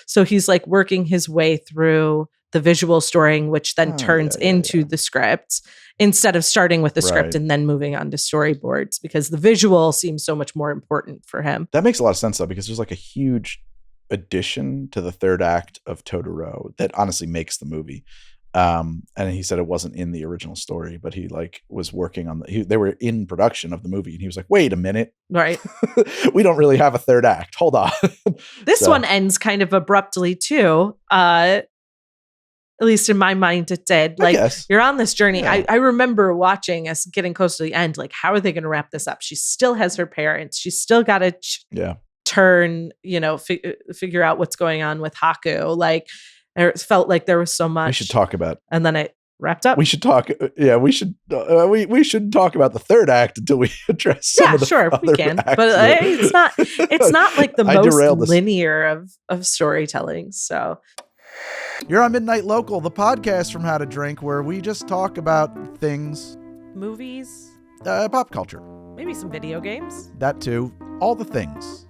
So he's like working his way through the visual storying, which then turns into the script instead of starting with the script and then moving on to storyboards, because the visual seems so much more important for him. That makes a lot of sense though, because there's like a huge addition to the third act of Totoro that honestly makes the movie. And he said it wasn't in the original story, but he like was working on they were in production of the movie, and he was like, wait a minute. Right. We don't really have a third act. Hold on. This one ends kind of abruptly too. At least in my mind, it did. Like, you're on this journey. Yeah. I remember watching us getting close to the end. Like, how are they going to wrap this up? She still has her parents. She's still got to turn, figure out what's going on with Haku. Like, it felt like there was so much. We should talk about. And then it wrapped up. We should talk. Yeah, we should. We should talk about the third act until we address some of the we can. But it's not like the most linear of storytelling. So. You're on Midnight Local, the podcast from How to Drink, where we just talk about things. Movies. Pop culture. Maybe some video games. That too. All the things.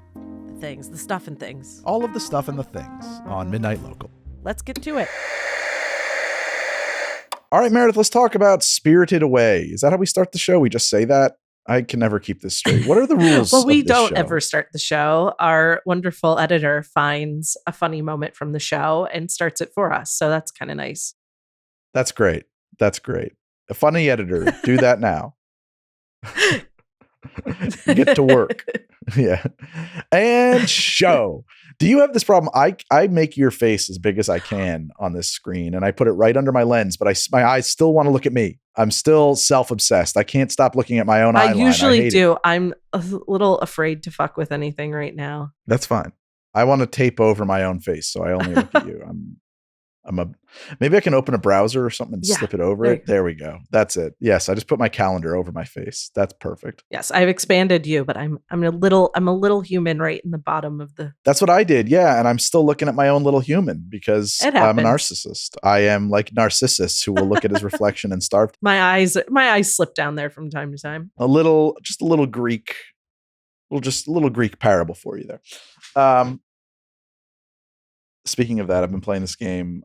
The stuff and things. All of the stuff and the things on Midnight Local. Let's get to it. All right, Meredith, let's talk about Spirited Away. Is that how we start the show? We just say that? I can never keep this straight. What are the rules? Well, we don't ever start the show. Our wonderful editor finds a funny moment from the show and starts it for us. So that's kind of nice. That's great. That's great. A funny editor. Do that now. Get to work. Yeah. And show. Do you have this problem? I make your face as big as I can on this screen, and I put it right under my lens, but my eyes still want to look at me. I'm still self-obsessed. I can't stop looking at my own eyeline. I usually do. I'm a little afraid to fuck with anything right now. That's fine. I want to tape over my own face, so I only look at you. Maybe I can open a browser or something and slip it over it. There we go. That's it. Yes, I just put my calendar over my face. That's perfect. Yes, I've expanded you, but I'm a little human right in the bottom of the. That's what I did. Yeah, and I'm still looking at my own little human because I'm a narcissist. I am like Narcissus who will look at his reflection and starve. My eyes slip down there from time to time. A little Greek parable for you there. Speaking of that, I've been playing this game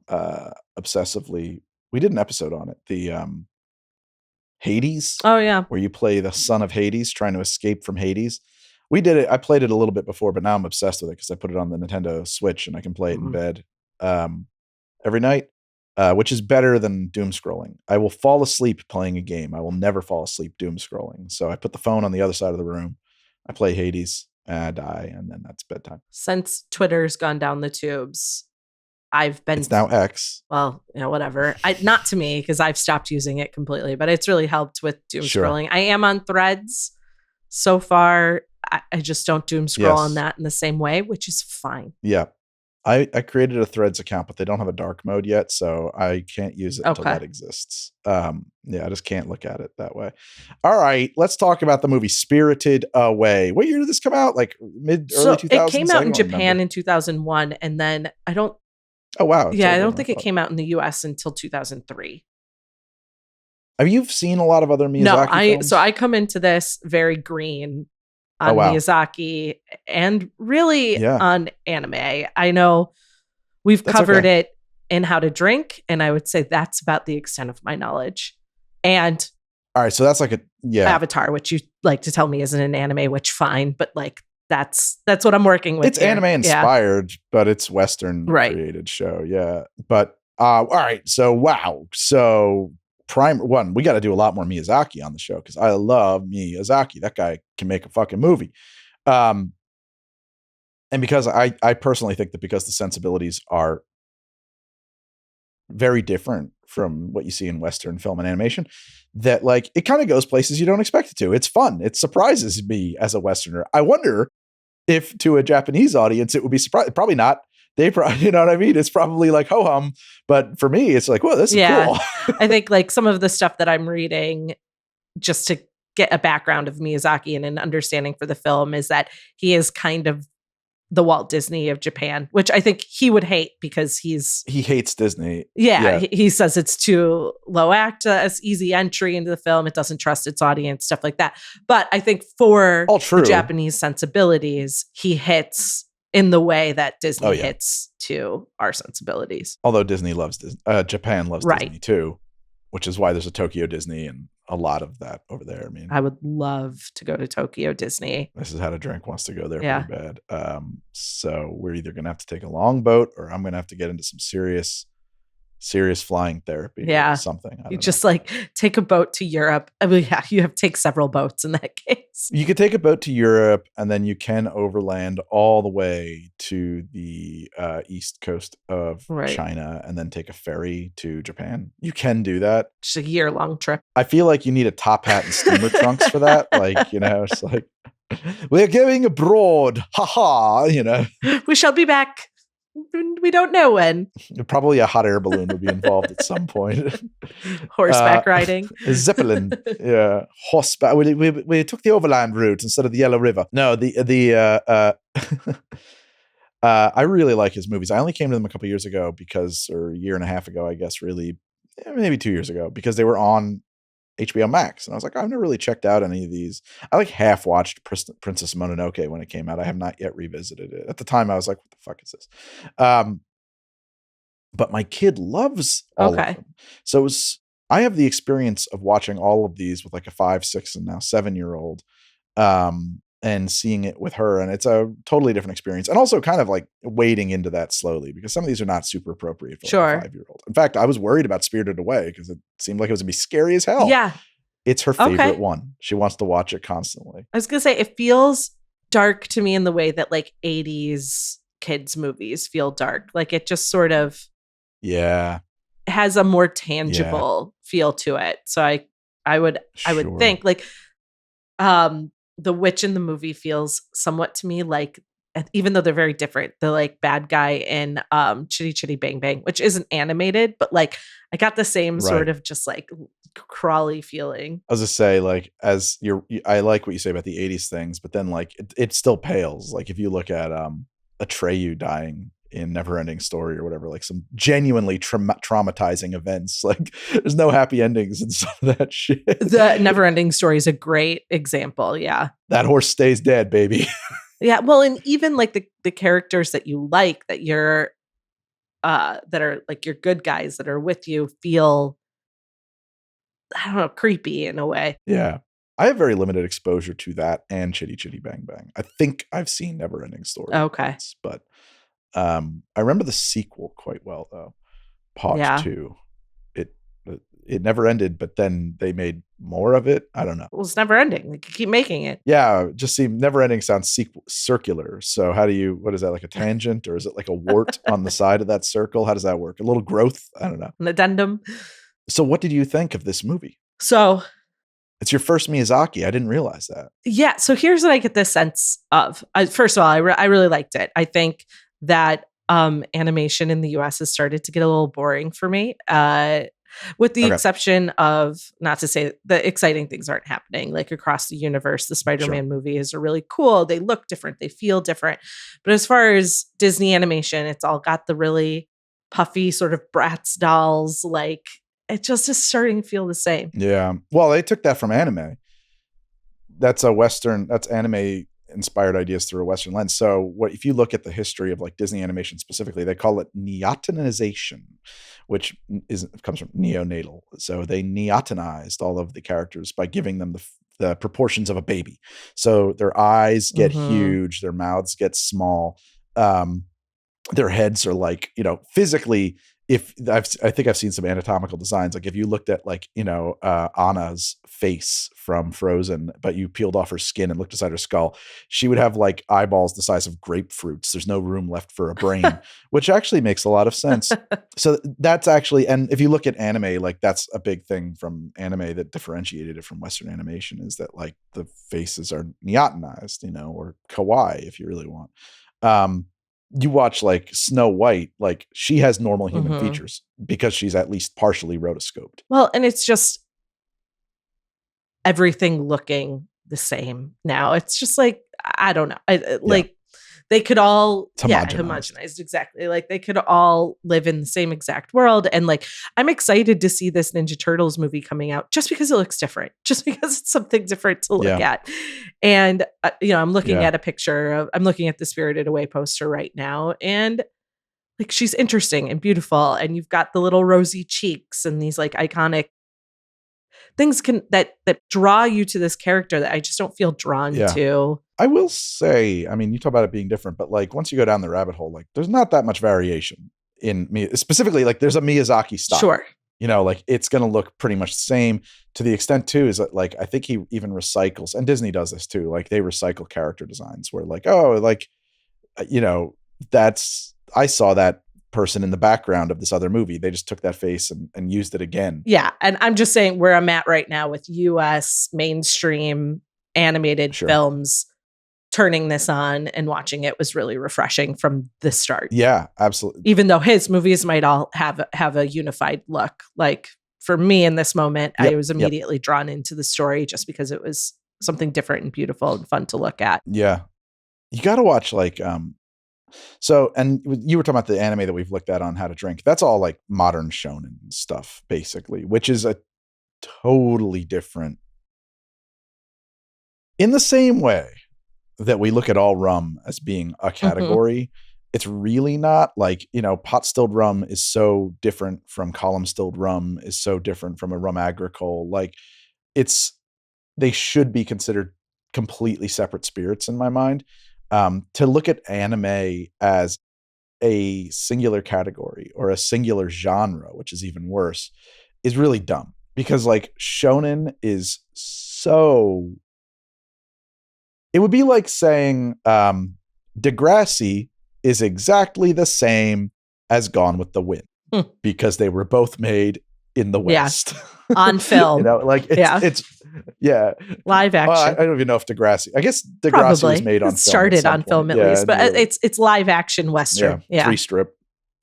obsessively. We did an episode on it. The Hades. Oh, yeah. Where you play the son of Hades trying to escape from Hades. We did it. I played it a little bit before, but now I'm obsessed with it because I put it on the Nintendo Switch and I can play it in bed every night, which is better than doom scrolling. I will fall asleep playing a game. I will never fall asleep doom scrolling. So I put the phone on the other side of the room. I play Hades. I die, and then that's bedtime. Since Twitter's gone down the tubes, It's now X. Well, whatever. Not to me, because I've stopped using it completely, but it's really helped with doom scrolling. I am on Threads. So far, I just don't doom scroll on that in the same way, which is fine. Yeah. I created a Threads account, but they don't have a dark mode yet, so I can't use it until that exists. I just can't look at it that way. All right, let's talk about the movie Spirited Away. What year did this come out? Like early 2000s? It came out in Japan in 2001, and then I don't. Oh wow! Yeah, I don't think it came out in the US until 2003. Have you seen a lot of other Miyazaki films? So I come into this very green on Miyazaki and really on anime. I know we've covered it in How to Drink, and I would say that's about the extent of my knowledge. And all right, so that's like Avatar, which you like to tell me isn't an anime, which fine, but like that's what I'm working with. It's anime inspired, but it's Western created show. Yeah. But all right, so wow. So we got to do a lot more Miyazaki on the show because I love Miyazaki. That guy can make a fucking movie. And because I personally think that because the sensibilities are very different from what you see in Western film and animation, that like it kind of goes places you don't expect it to. It's fun. It surprises me as a Westerner. I wonder if to a Japanese audience it would be surprising. Probably not. They probably, you know what I mean? It's probably like ho-hum. But for me, it's like, whoa, this is cool. I think like some of the stuff that I'm reading just to get a background of Miyazaki and an understanding for the film is that he is kind of the Walt Disney of Japan, which I think he would hate because he hates Disney. Yeah. He says it's too low act, as easy entry into the film. It doesn't trust its audience, stuff like that. But I think for the Japanese sensibilities, he hits in the way that Disney hits to our sensibilities. Although Disney loves Japan loves Disney too, which is why there's a Tokyo Disney and a lot of that over there. I mean, I would love to go to Tokyo Disney. This is How to Drink wants to go there pretty bad. So we're either going to have to take a long boat or I'm going to have to get into some serious flying therapy or something. You just like take a boat to Europe. I mean, you have to take several boats in that case. You could take a boat to Europe and then you can overland all the way to the east coast of China and then take a ferry to Japan. You can do that. It's a year-long trip. I feel like you need a top hat and steamer trunks for that. Like, it's like, we're going abroad. Ha ha, We shall be back. We don't know when. Probably a hot air balloon would be involved at some point. Horseback riding. Zeppelin. Yeah. Horseback. We took the overland route instead of the Yellow River. No, I really like his movies. I only came to them a couple years ago or a year and a half ago, I guess, really, maybe 2 years ago, because they were on HBO Max. And I was like, I've never really checked out any of these. I like half watched Princess Mononoke when it came out. I have not yet revisited it. At the time I was like, what the fuck is this? But my kid loves all of them. So I have the experience of watching all of these with like a 5, 6, and now 7-year-old, and seeing it with her. And it's a totally different experience. And also kind of like wading into that slowly because some of these are not super appropriate for like a 5-year-old. In fact, I was worried about Spirited Away because it seemed like it was going to be scary as hell. Yeah. It's her favorite one. She wants to watch it constantly. I was going to say, it feels dark to me in the way that like 80s kids movies feel dark. Like it just sort of has a more tangible feel to it. So I would think like the witch in the movie feels somewhat to me like, even though they're very different, the like bad guy in Chitty Chitty Bang Bang, which isn't animated, but like I got the same sort of just like crawly feeling. I was just say like, I like what you say about the 80s things, but then like it still pales. Like if you look at Atreyu dying in Neverending Story or whatever, like some genuinely traumatizing events. Like there's no happy endings and some of that shit. The Neverending Story is a great example. Yeah. That horse stays dead, baby. Yeah. Well, and even like the characters that you like that you're, that are like your good guys that are with you feel, I don't know, creepy in a way. Yeah. I have very limited exposure to that and Chitty Chitty Bang Bang. I think I've seen Neverending Story. Okay. But I remember the sequel quite well though. Part 2. It never ended, but then they made more of it. I don't know. Well, it's never ending. They keep making it. Yeah, just seem never ending sounds circular. So what is that, like a tangent or is it like a wart on the side of that circle? How does that work? A little growth? I don't know. An addendum. So what did you think of this movie? So it's your first Miyazaki. I didn't realize that. Yeah. So here's what I get this sense of. First of all, I really liked it. I think that animation in the US has started to get a little boring for me. With the exception of, not to say the exciting things aren't happening, like across the universe, the Spider-Man movies are really cool. They look different. They feel different. But as far as Disney animation, it's all got the really puffy sort of Bratz dolls. Like it just is starting to feel the same. Yeah. Well, they took that from anime. That's anime inspired ideas through a Western lens. So if you look at the history of like Disney animation specifically, they call it neotenization, which comes from neonatal. So they neotenized all of the characters by giving them the proportions of a baby. So their eyes get huge, their mouths get small, their heads are like, physically. I think I've seen some anatomical designs. Like if you looked at like, Anna's face from Frozen, but you peeled off her skin and looked inside her skull, she would have like eyeballs the size of grapefruits. There's no room left for a brain, which actually makes a lot of sense. So that's actually, and if you look at anime, like that's a big thing from anime that differentiated it from Western animation is that like the faces are neotenized, or kawaii if you really want. You watch like Snow White, like she has normal human features because she's at least partially rotoscoped. Well, and it's just everything looking the same now. It's just like, I don't know. they could all homogenized. exactly. Like they could all live in the same exact world. And like I'm excited to see this Ninja Turtles movie coming out just because it looks different, just because it's something different to look at. And I'm looking at a picture of I'm looking at the Spirited Away poster right now, and like she's interesting and beautiful, and you've got the little rosy cheeks and these like iconic things that draw you to this character that I just don't feel drawn to. I will say, I mean, you talk about it being different, but like once you go down the rabbit hole, like there's not that much variation in me. Specifically, like there's a Miyazaki style. Sure. Like it's going to look pretty much the same, to the extent too, is that like, I think he even recycles, and Disney does this too. Like they recycle character designs where like, I saw that person in the background of this other movie. They just took that face and used it again. Yeah. And I'm just saying where I'm at right now with US mainstream animated films, turning this on and watching it was really refreshing from the start. Yeah, absolutely. Even though his movies might all have a unified look. Like for me in this moment, I was immediately drawn into the story just because it was something different and beautiful and fun to look at. Yeah. You got to watch like, so, and you were talking about the anime that we've looked at on How to Drink. That's all like modern shonen stuff, basically, which is a totally different. In the same way that we look at all rum as being a category, it's really not. Like, pot stilled rum is so different from column stilled rum, is so different from a rum agricole. Like they should be considered completely separate spirits in my mind. To look at anime as a singular category or a singular genre, which is even worse, is really dumb, because like shonen is so, it would be like saying Degrassi is exactly the same as Gone with the Wind, because they were both made in the West. On film. It's live action. Well, I don't even know if Degrassi, I guess Degrassi was made on film. Started on film at least, but it's live action Western. Yeah. 3-strip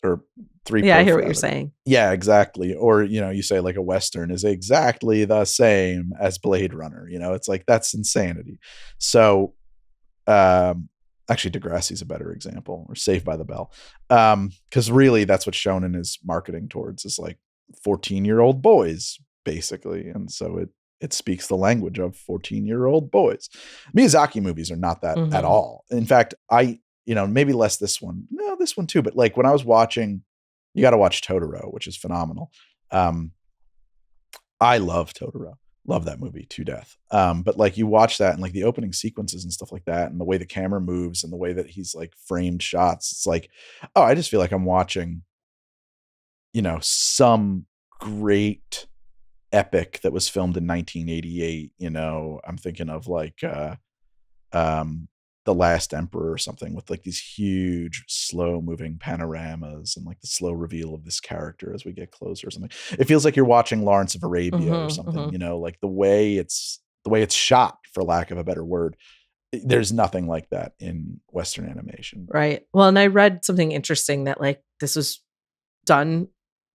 or 3. Yeah, I hear what you're saying. Yeah, exactly. Or, you say like a Western is exactly the same as Blade Runner. It's like, that's insanity. So, actually Degrassi's a better example, or Saved by the Bell. Because really that's what shonen is marketing towards, is like 14-year-old boys, basically. And so it speaks the language of 14-year-old boys. Miyazaki movies are not that at all. In fact, maybe less this one. No, this one too. But like when I was watching, you got to watch Totoro, which is phenomenal. I love Totoro. Love that movie to death. But like you watch that and like the opening sequences and stuff like that, and the way the camera moves and the way that he's like framed shots, it's like, oh, I just feel like I'm watching, some great epic that was filmed in 1988. I'm thinking of like The Last Emperor or something, with like these huge slow moving panoramas and like the slow reveal of this character as we get closer or something. It feels like you're watching Lawrence of Arabia or something, like the way it's shot, for lack of a better word. There's nothing like that in Western animation. Right. Well, and I read something interesting that like this was done,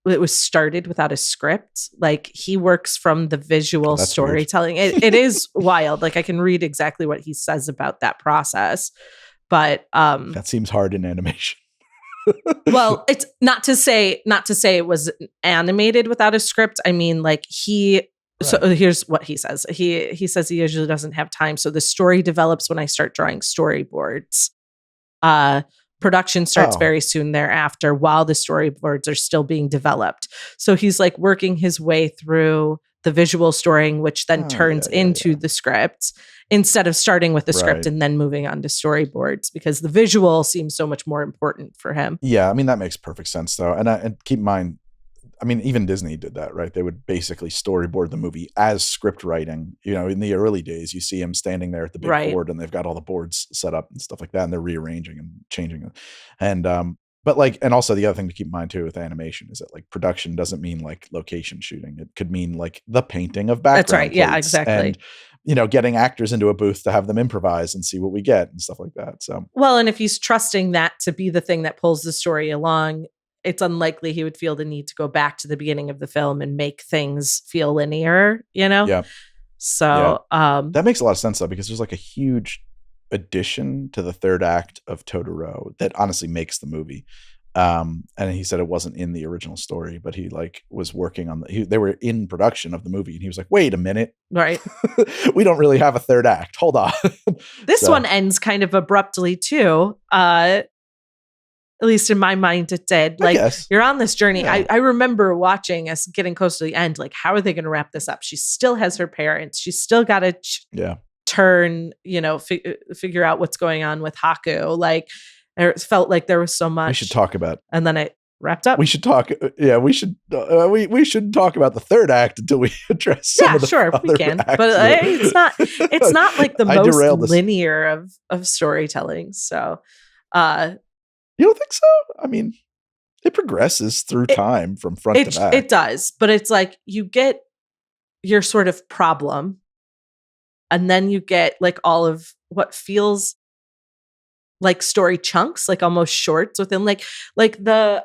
it was started without a script. Like he works from the visual storytelling. It is wild. Like I can read exactly what he says about that process, but that seems hard in animation. Well, it's not to say it was animated without a script. I mean, like so here's what he says. He says he usually doesn't have time. So the story develops when I start drawing storyboards. Production starts very soon thereafter, while the storyboards are still being developed. So he's like working his way through the visual storying, which then turns into the script, instead of starting with the script and then moving on to storyboards, because the visual seems so much more important for him. Yeah, I mean, that makes perfect sense though. And keep in mind, I mean, even Disney did that, right? They would basically storyboard the movie as script writing. In the early days, you see him standing there at the big board, and they've got all the boards set up and stuff like that, and they're rearranging and changing it. And but like, and also the other thing to keep in mind too with animation is that like production doesn't mean like location shooting. It could mean like the painting of background. That's right. Yeah, exactly. And getting actors into a booth to have them improvise and see what we get and stuff like that. So well, and if he's trusting that to be the thing that pulls the story along, it's unlikely he would feel the need to go back to the beginning of the film and make things feel linear, Yeah. So that makes a lot of sense though, because there's like a huge addition to the third act of Totoro that honestly makes the movie. And he said it wasn't in the original story, but he like was working on they were in production of the movie, and he was like, wait a minute, right? We don't really have a third act. Hold on. This one ends kind of abruptly too. At least in my mind, it did. Like, you're on this journey. Yeah. I remember watching us getting close to the end. Like, how are they going to wrap this up? She still has her parents. She's still got to turn, figure out what's going on with Haku. Like, it felt like there was so much. We should talk about. And then it wrapped up. We should talk. Yeah, we should. We shouldn't talk about the third act until we address some of the sure, other we can. acts. But it's not. It's not like the most linear of storytelling. So, you don't think so? I mean, it progresses through time from front to back. It does, but it's like you get your sort of problem, and then you get like all of what feels like story chunks, like almost shorts within like the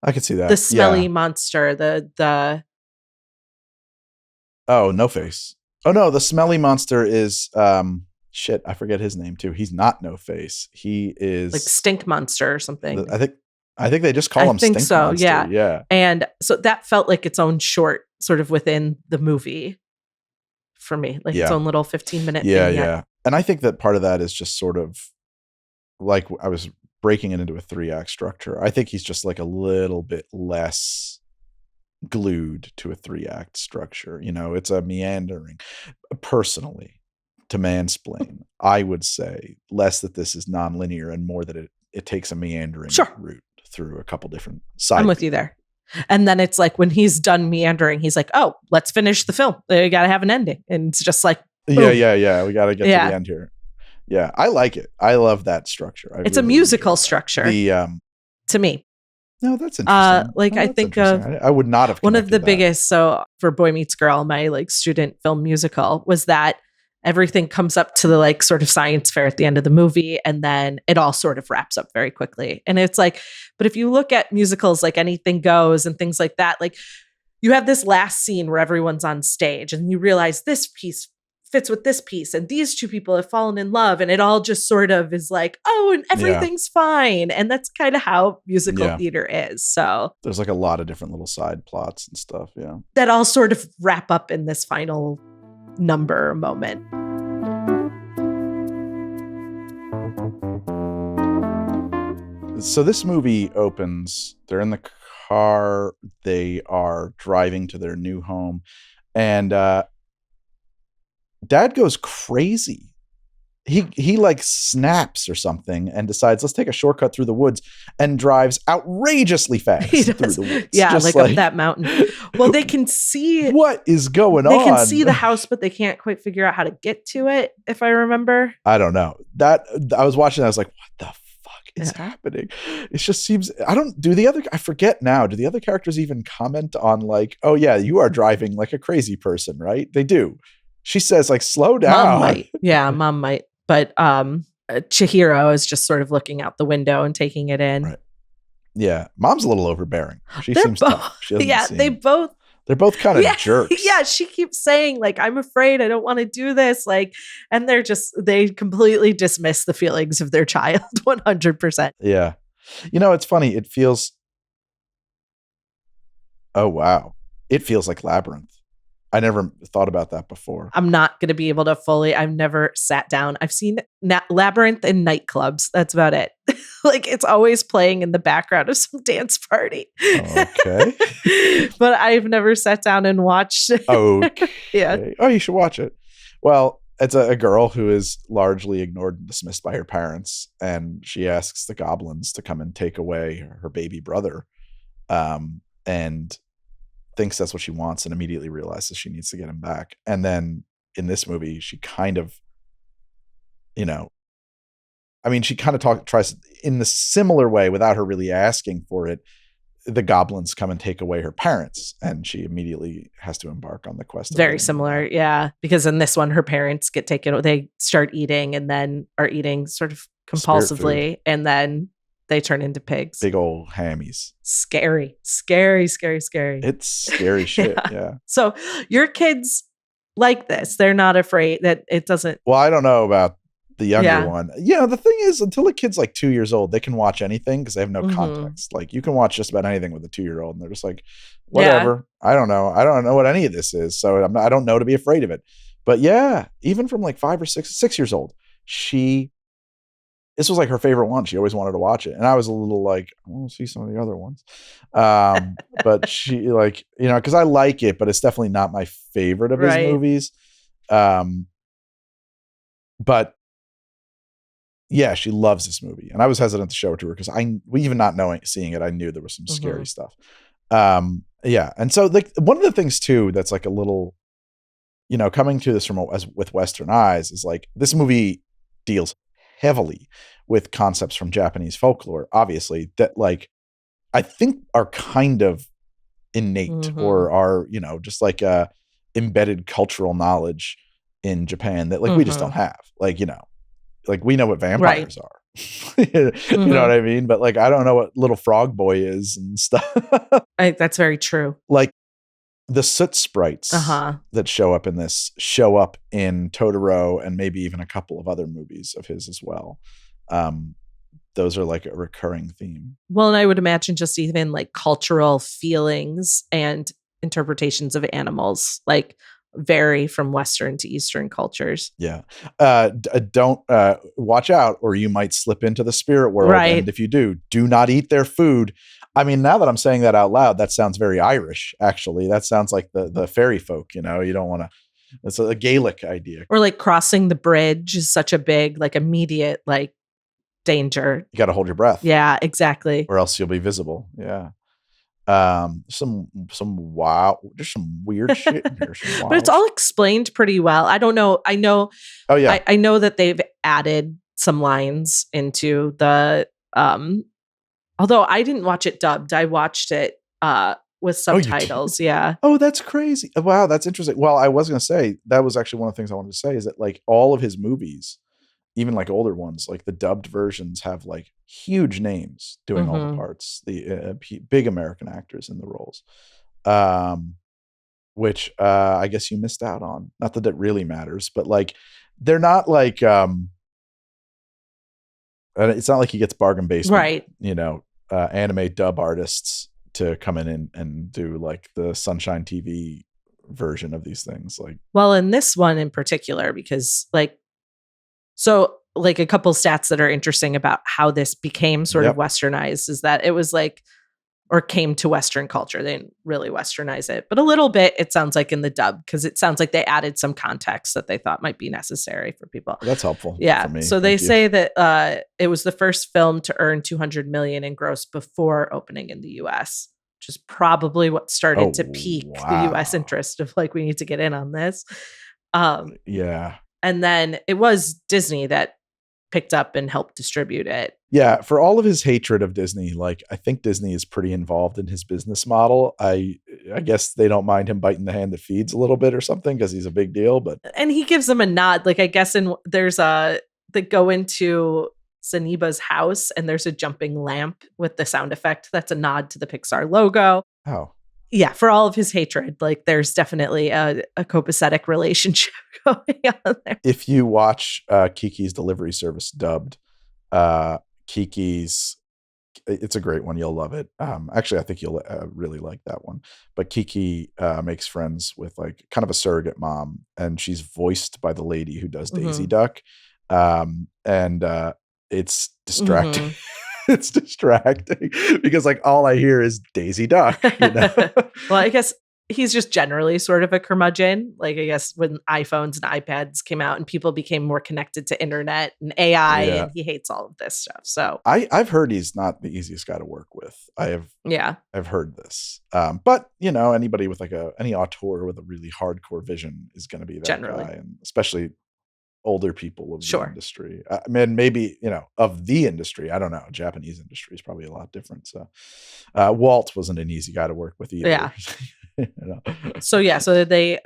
I could see that. The smelly monster, the Oh, No Face. Oh no, the smelly monster is shit, I forget his name too. He's not No Face. He is like Stink Monster or something. I think they just call him Stink so, Monster. Yeah. And so that felt like its own short sort of within the movie for me, like its own little 15-minute thing. Yeah. And I think that part of that is just sort of like I was breaking it into a 3-act structure. I think he's just like a little bit less glued to a 3-act structure. It's a meandering. Personally, to mansplain, I would say less that this is nonlinear and more that it takes a meandering route through a couple different sides. I'm with you there. And then it's like when he's done meandering, he's like, oh, let's finish the film. You got to have an ending. And it's just like, boom. Yeah. We got to get to the end here. Yeah, I like it. I love that structure. It's really a musical structure to me. No, that's interesting. I think I would not have. One of the biggest, so for Boy Meets Girl, my like student film musical, was that everything comes up to the like sort of science fair at the end of the movie, and then it all sort of wraps up very quickly. And it's like, but if you look at musicals like Anything Goes and things like that, like you have this last scene where everyone's on stage and you realize this piece fits with this piece and these two people have fallen in love, and it all just sort of is like, oh, and everything's fine. And that's kind of how musical theater is. So there's like a lot of different little side plots and stuff. Yeah. That all sort of wrap up in this final number moment. So this movie opens, they're in the car, they are driving to their new home, and Dad goes crazy. He like snaps or something and decides, let's take a shortcut through the woods, and drives outrageously fast through the woods. Yeah, like up that mountain. Well, they can see what is going on. They can see the house, but they can't quite figure out how to get to it, if I remember. I don't know. That I was watching, I was like, what the fuck is happening? It just seems, I forget now, do the other characters even comment on like, oh yeah, you are driving like a crazy person, right? They do. She says like, slow down. Mom might. Yeah, Mom might. But Chihiro is just sort of looking out the window and taking it in. Right. Yeah. Mom's a little overbearing. She seems tough. They're both kind of jerks. Yeah. She keeps saying like, I'm afraid, I don't want to do this. Like, and they completely dismiss the feelings of their child 100%. Yeah. It's funny. It feels, oh, wow. It feels like Labyrinth. I never thought about that before. I'm not going to be able to I've never sat down. I've seen Labyrinth in nightclubs. That's about it. Like it's always playing in the background of some dance party. Okay. But I've never sat down and watched it. Okay. Yeah. Oh, you should watch it. Well, it's a girl who is largely ignored and dismissed by her parents. And she asks the goblins to come and take away her baby brother. And thinks that's what she wants and immediately realizes she needs to get him back. And then in this movie, she kind of, she kind of tries in the similar way without her really asking for it. The goblins come and take away her parents, and she immediately has to embark on the quest. Very similar. Yeah. Because in this one, her parents get taken, they start eating and then are eating sort of compulsively. And then they turn into pigs. Big old hammies. Scary. It's scary shit. Yeah. So your kids like this. They're not afraid that it doesn't. Well, I don't know about the younger one. The thing is, until a kid's like 2 years old, they can watch anything because they have no context. Like you can watch just about anything with a 2-year-old, and they're just like, whatever. Yeah. I don't know what any of this is, so I don't know to be afraid of it. But yeah, even from like 5 or 6 years old, this was like her favorite one. She always wanted to watch it, and I was a little like, I want to see some of the other ones. But she like, because I like it, but it's definitely not my favorite of his movies. But yeah, she loves this movie, and I was hesitant to show it to her because even not seeing it, I knew there was some scary stuff. Yeah, and so like one of the things too that's like a little, coming to this with Western eyes is like this movie deals heavily with concepts from Japanese folklore, obviously, that like I think are kind of innate or are just like embedded cultural knowledge in Japan that like we just don't have, like like we know what vampires are. You know what I mean? But like I don't know what little frog boy is and stuff. That's very true. Like the soot sprites that show up in this show up in Totoro and maybe even a couple of other movies of his as well. Those are like a recurring theme. Well, and I would imagine just even like cultural feelings and interpretations of animals like vary from Western to Eastern cultures. Yeah. Don't watch out or you might slip into the spirit world. Right. And if you do not eat their food. I mean, now that I'm saying that out loud, that sounds very Irish, actually. That sounds like the fairy folk, you don't want to, it's a Gaelic idea. Or like crossing the bridge is such a big, like immediate, like danger. You got to hold your breath. Yeah, exactly. Or else you'll be visible. Yeah. Some weird shit in here. But it's all explained pretty well. I don't know. I know. Oh yeah. I know that they've added some lines into the, although I didn't watch it dubbed. I watched it, with subtitles. Yeah. Oh, that's crazy. Wow. That's interesting. Well, I was going to say, that was actually one of the things I wanted to say is that like all of his movies, even like older ones, like the dubbed versions have like huge names doing all the parts, the big American actors in the roles, which I guess you missed out on. Not that it really matters, but like they're not like it's not like he gets bargain basement, right? Anime dub artists to come in and do like the Sunshine TV version of these things. Like, well, in this one in particular, because like. So like a couple stats that are interesting about how this became sort of Westernized is that it was like, or came to Western culture. They didn't really Westernize it, but a little bit, it sounds like in the dub, because it sounds like they added some context that they thought might be necessary for people. That's helpful. Yeah. For me. So they say that it was the first film to earn 200 million in gross before opening in the US, which is probably what started to pique the US interest of like, we need to get in on this. Yeah. And then it was Disney that picked up and helped distribute it. Yeah. For all of his hatred of Disney, like I think Disney is pretty involved in his business model. I guess they don't mind him biting the hand that feeds a little bit or something because he's a big deal. And he gives them a nod. Like I guess there's they go into Zaniba's house and there's a jumping lamp with the sound effect. That's a nod to the Pixar logo. Oh. Yeah, for all of his hatred, like there's definitely a copacetic relationship going on there. If you watch Kiki's Delivery Service dubbed, Kiki's, it's a great one. You'll love it. Actually, I think you'll really like that one. But Kiki makes friends with like kind of a surrogate mom, and she's voiced by the lady who does Daisy Duck, and it's distracting. It's distracting because like all I hear is Daisy Duck. Well, I guess he's just generally sort of a curmudgeon. Like I guess when iPhones and iPads came out and people became more connected to internet and AI, and he hates all of this stuff. So I've heard he's not the easiest guy to work with. I've heard this. But anybody with like any auteur with a really hardcore vision is going to be that generally guy, and especially older people of the industry. I mean, maybe, of the industry. I don't know. Japanese industry is probably a lot different. So Walt wasn't an easy guy to work with either. Yeah. So they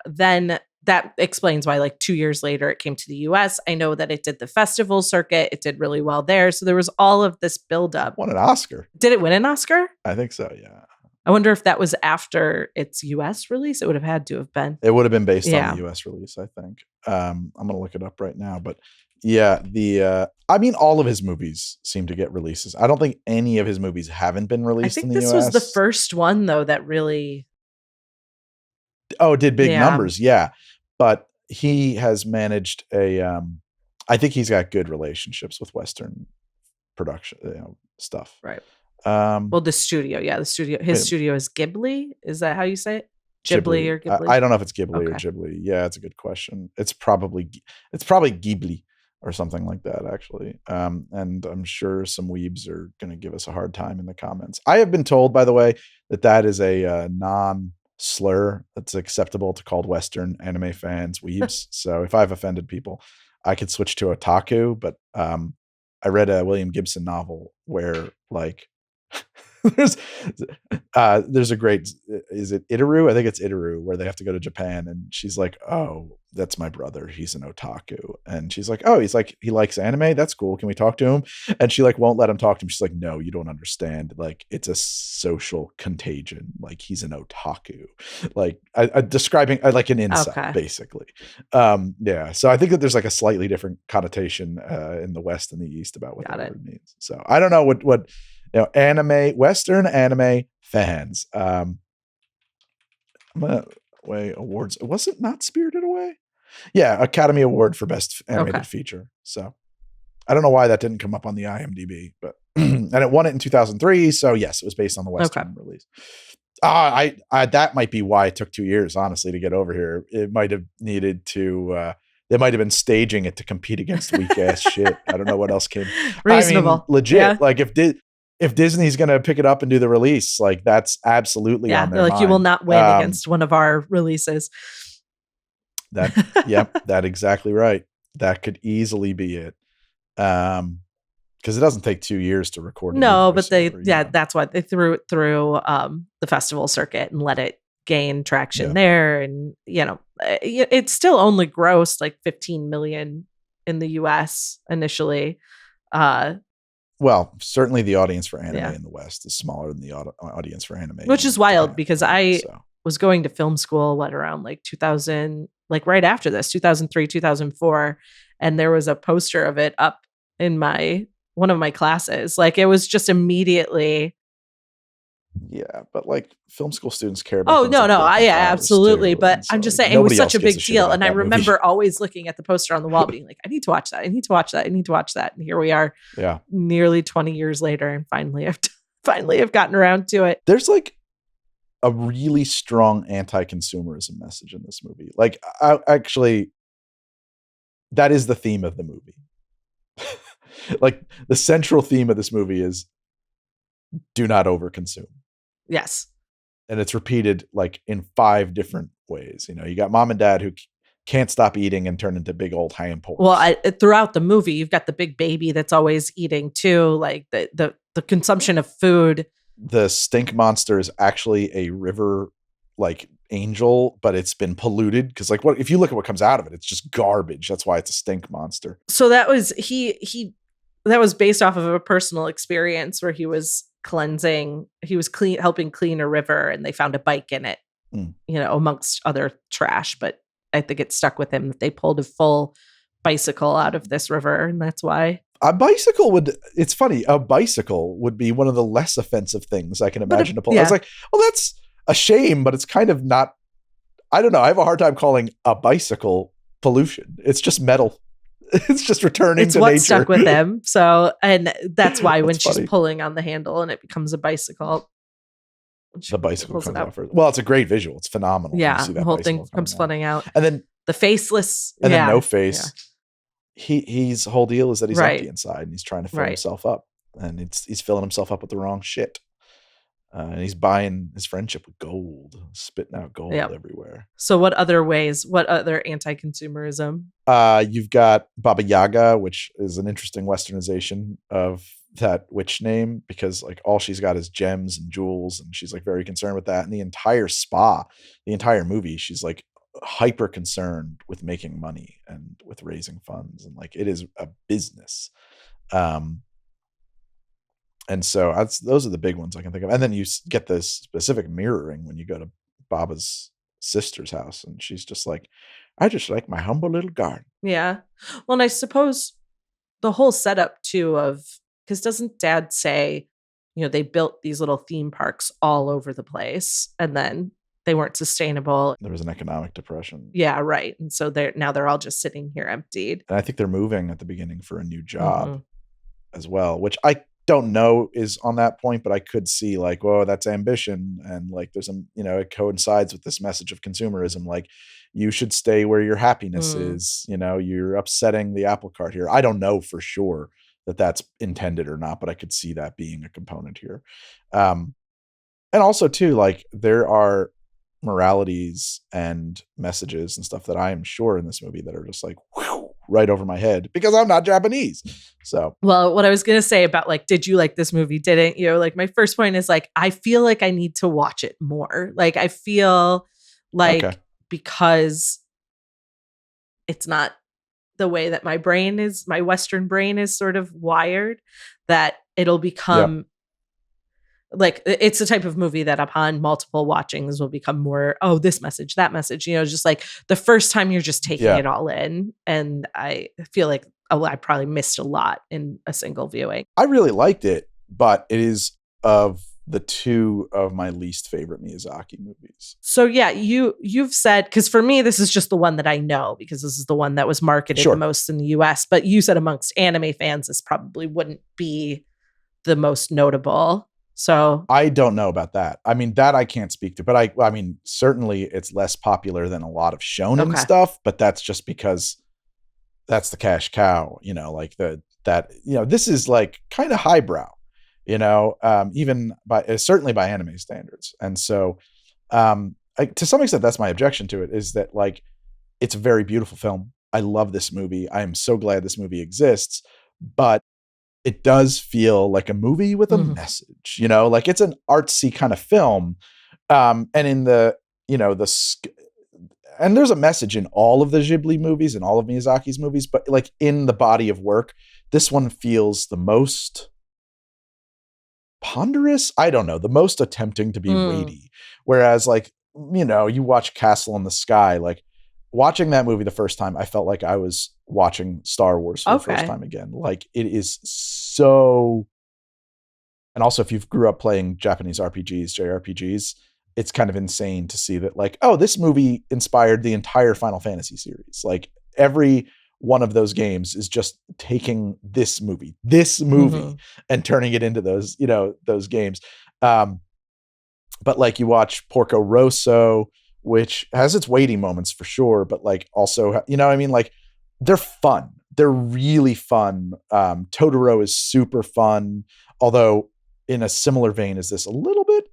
then that explains why like 2 years later it came to the US. I know that it did the festival circuit. It did really well there. So there was all of this buildup. Won an Oscar. Did it win an Oscar? I think so, yeah. I wonder if that was after its US release. It would have had to have been. It would have been based on the US release, I think. I'm going to look it up right now, but yeah, I mean, all of his movies seem to get releases. I don't think any of his movies haven't been released in the US. I think this was the first one though that really did big numbers. Yeah. But he has managed I think he's got good relationships with Western production stuff. Right. Well, the studio. Yeah, his studio is Ghibli. Is that how you say it? Ghibli or Ghibli? I don't know if it's Ghibli or Ghibli. Yeah, it's a good question. It's probably Ghibli or something like that, actually. And I'm sure some weebs are going to give us a hard time in the comments. I have been told, by the way, that is a non-slur that's acceptable to call Western anime fans weebs. So if I've offended people, I could switch to otaku. But I read a William Gibson novel where like there's a great, is it Itaru? I think it's Itaru, where they have to go to Japan and she's like, oh, that's my brother, he's an otaku. And she's like, oh, he likes anime, that's cool, can we talk to him? And she like won't let him talk to him. She's like, no, you don't understand, like it's a social contagion, like he's an otaku, like I describing like an insult, basically. Yeah, so I think that there's like a slightly different connotation in the West and the East about what that word means. So I don't know what Western anime fans. I'm gonna awards. Was it not Spirited Away? Yeah, Academy Award for Best Animated Feature. So I don't know why that didn't come up on the IMDb, but and it won it in 2003. So yes, it was based on the Western release. I that might be why it took 2 years, honestly, to get over here. It might have needed to. They might have been staging it to compete against weak ass shit. I don't know what else came. Reasonable, I mean, legit. Yeah. Like if Disney's going to pick it up and do the release, like that's absolutely on their mind. You will not win against one of our releases. That exactly right. That could easily be it. Because it doesn't take 2 years to record. No, but that's why they threw it through the festival circuit and let it gain traction there. And, it's still only grossed like 15 million in the US initially. Well, certainly the audience for anime in the West is smaller than the audience for anime. Which is wild because I was going to film school, around like 2000, like right after this, 2003, 2004. And there was a poster of it up in one of my classes. Like it was just immediately. Yeah, but like film school students care about. Oh, no, absolutely. But I'm just saying it was such a big deal. And I remember always looking at the poster on the wall being like, I need to watch that. I need to watch that. I need to watch that. And here we are nearly 20 years later. And finally I've gotten around to it. There's like a really strong anti-consumerism message in this movie. Like actually, that is the theme of the movie. Like the central theme of this movie is do not overconsume. Yes. And it's repeated like in 5 different ways. You got mom and dad who can't stop eating and turn into big old ham porks. Well, throughout the movie, you've got the big baby that's always eating too. Like the consumption of food. The stink monster is actually a river like angel, but it's been polluted because like if you look at what comes out of it, it's just garbage. That's why it's a stink monster. So that was that was based off of a personal experience where he was cleansing. He was helping clean a river, and they found a bike in it, amongst other trash. But I think it stuck with him that they pulled a full bicycle out of this river, and that's why. A bicycle it's funny, a bicycle would be one of the less offensive things I can imagine to pull. I was like, well, that's a shame, but it's kind of not, I don't know. I have a hard time calling a bicycle pollution. It's just metal. It's just returning to nature. It's what stuck with him. So, and that's why when she's pulling on the handle and it becomes a bicycle. The bicycle comes out first. Well, it's a great visual. It's phenomenal. Yeah, the whole thing comes flooding out. And then the faceless. And then no face. Yeah. His whole deal is that he's empty inside and he's trying to fill himself up. And he's filling himself up with the wrong shit. And he's buying his friendship with gold, spitting out gold everywhere. So what other anti-consumerism? You've got Baba Yaga, which is an interesting westernization of that witch name because like all she's got is gems and jewels and she's like very concerned with that. And the entire movie, she's like hyper concerned with making money and with raising funds. And like, it is a business. And so those are the big ones I can think of. And then you get this specific mirroring when you go to Baba's sister's house, and she's just like, I just like my humble little garden. Yeah. Well, and I suppose the whole setup too of, because doesn't Dad say, they built these little theme parks all over the place and then they weren't sustainable. There was an economic depression. Yeah, right. And so they're all just sitting here emptied. And I think they're moving at the beginning for a new job as well, which I don't know is on that point, but I could see like, whoa, that's ambition. And like, there's it coincides with this message of consumerism. Like, you should stay where your happiness is. You're upsetting the apple cart here. I don't know for sure that that's intended or not, but I could see that being a component here. And also too, like, there are moralities and messages and stuff that I am sure in this movie that are just like, whew, right over my head because I'm not Japanese. So, well, what I was going to say about like, did you like this movie? Didn't you? Like, my first point is like, I feel like I need to watch it more. Like, I feel like because it's not the way that my Western brain is sort of wired, that it'll become like, it's the type of movie that upon multiple watchings will become more, this message, that message, just like the first time you're just taking it all in. And I feel like I probably missed a lot in a single viewing. I really liked it, but it is of the two of my least favorite Miyazaki movies. So yeah, you've said, because for me, this is just the one that I know because this is the one that was marketed the most in the US, but you said amongst anime fans, this probably wouldn't be the most notable. So I don't know about that. I mean, that I can't speak to, but I mean, certainly it's less popular than a lot of shonen stuff, but that's just because that's the cash cow, like this is like kind of highbrow, even certainly by anime standards. And so, to some extent, that's my objection to it, is that like, it's a very beautiful film. I love this movie. I am so glad this movie exists, but it does feel like a movie with a message, like it's an artsy kind of film. And in and there's a message in all of the Ghibli movies and all of Miyazaki's movies, but like in the body of work, this one feels the most ponderous. I don't know, the most attempting to be weighty. Whereas like, you watch Castle in the Sky, like, watching that movie the first time, I felt like I was watching Star Wars for the first time again. Like, it is so... And also, if you've grew up playing Japanese RPGs, JRPGs, it's kind of insane to see that, like, this movie inspired the entire Final Fantasy series. Like, every one of those games is just taking this movie, and turning it into those, those games. But like, you watch Porco Rosso, which has its weighty moments for sure, but like also, like, they're fun. They're really fun. Totoro is super fun, although in a similar vein as this, a little bit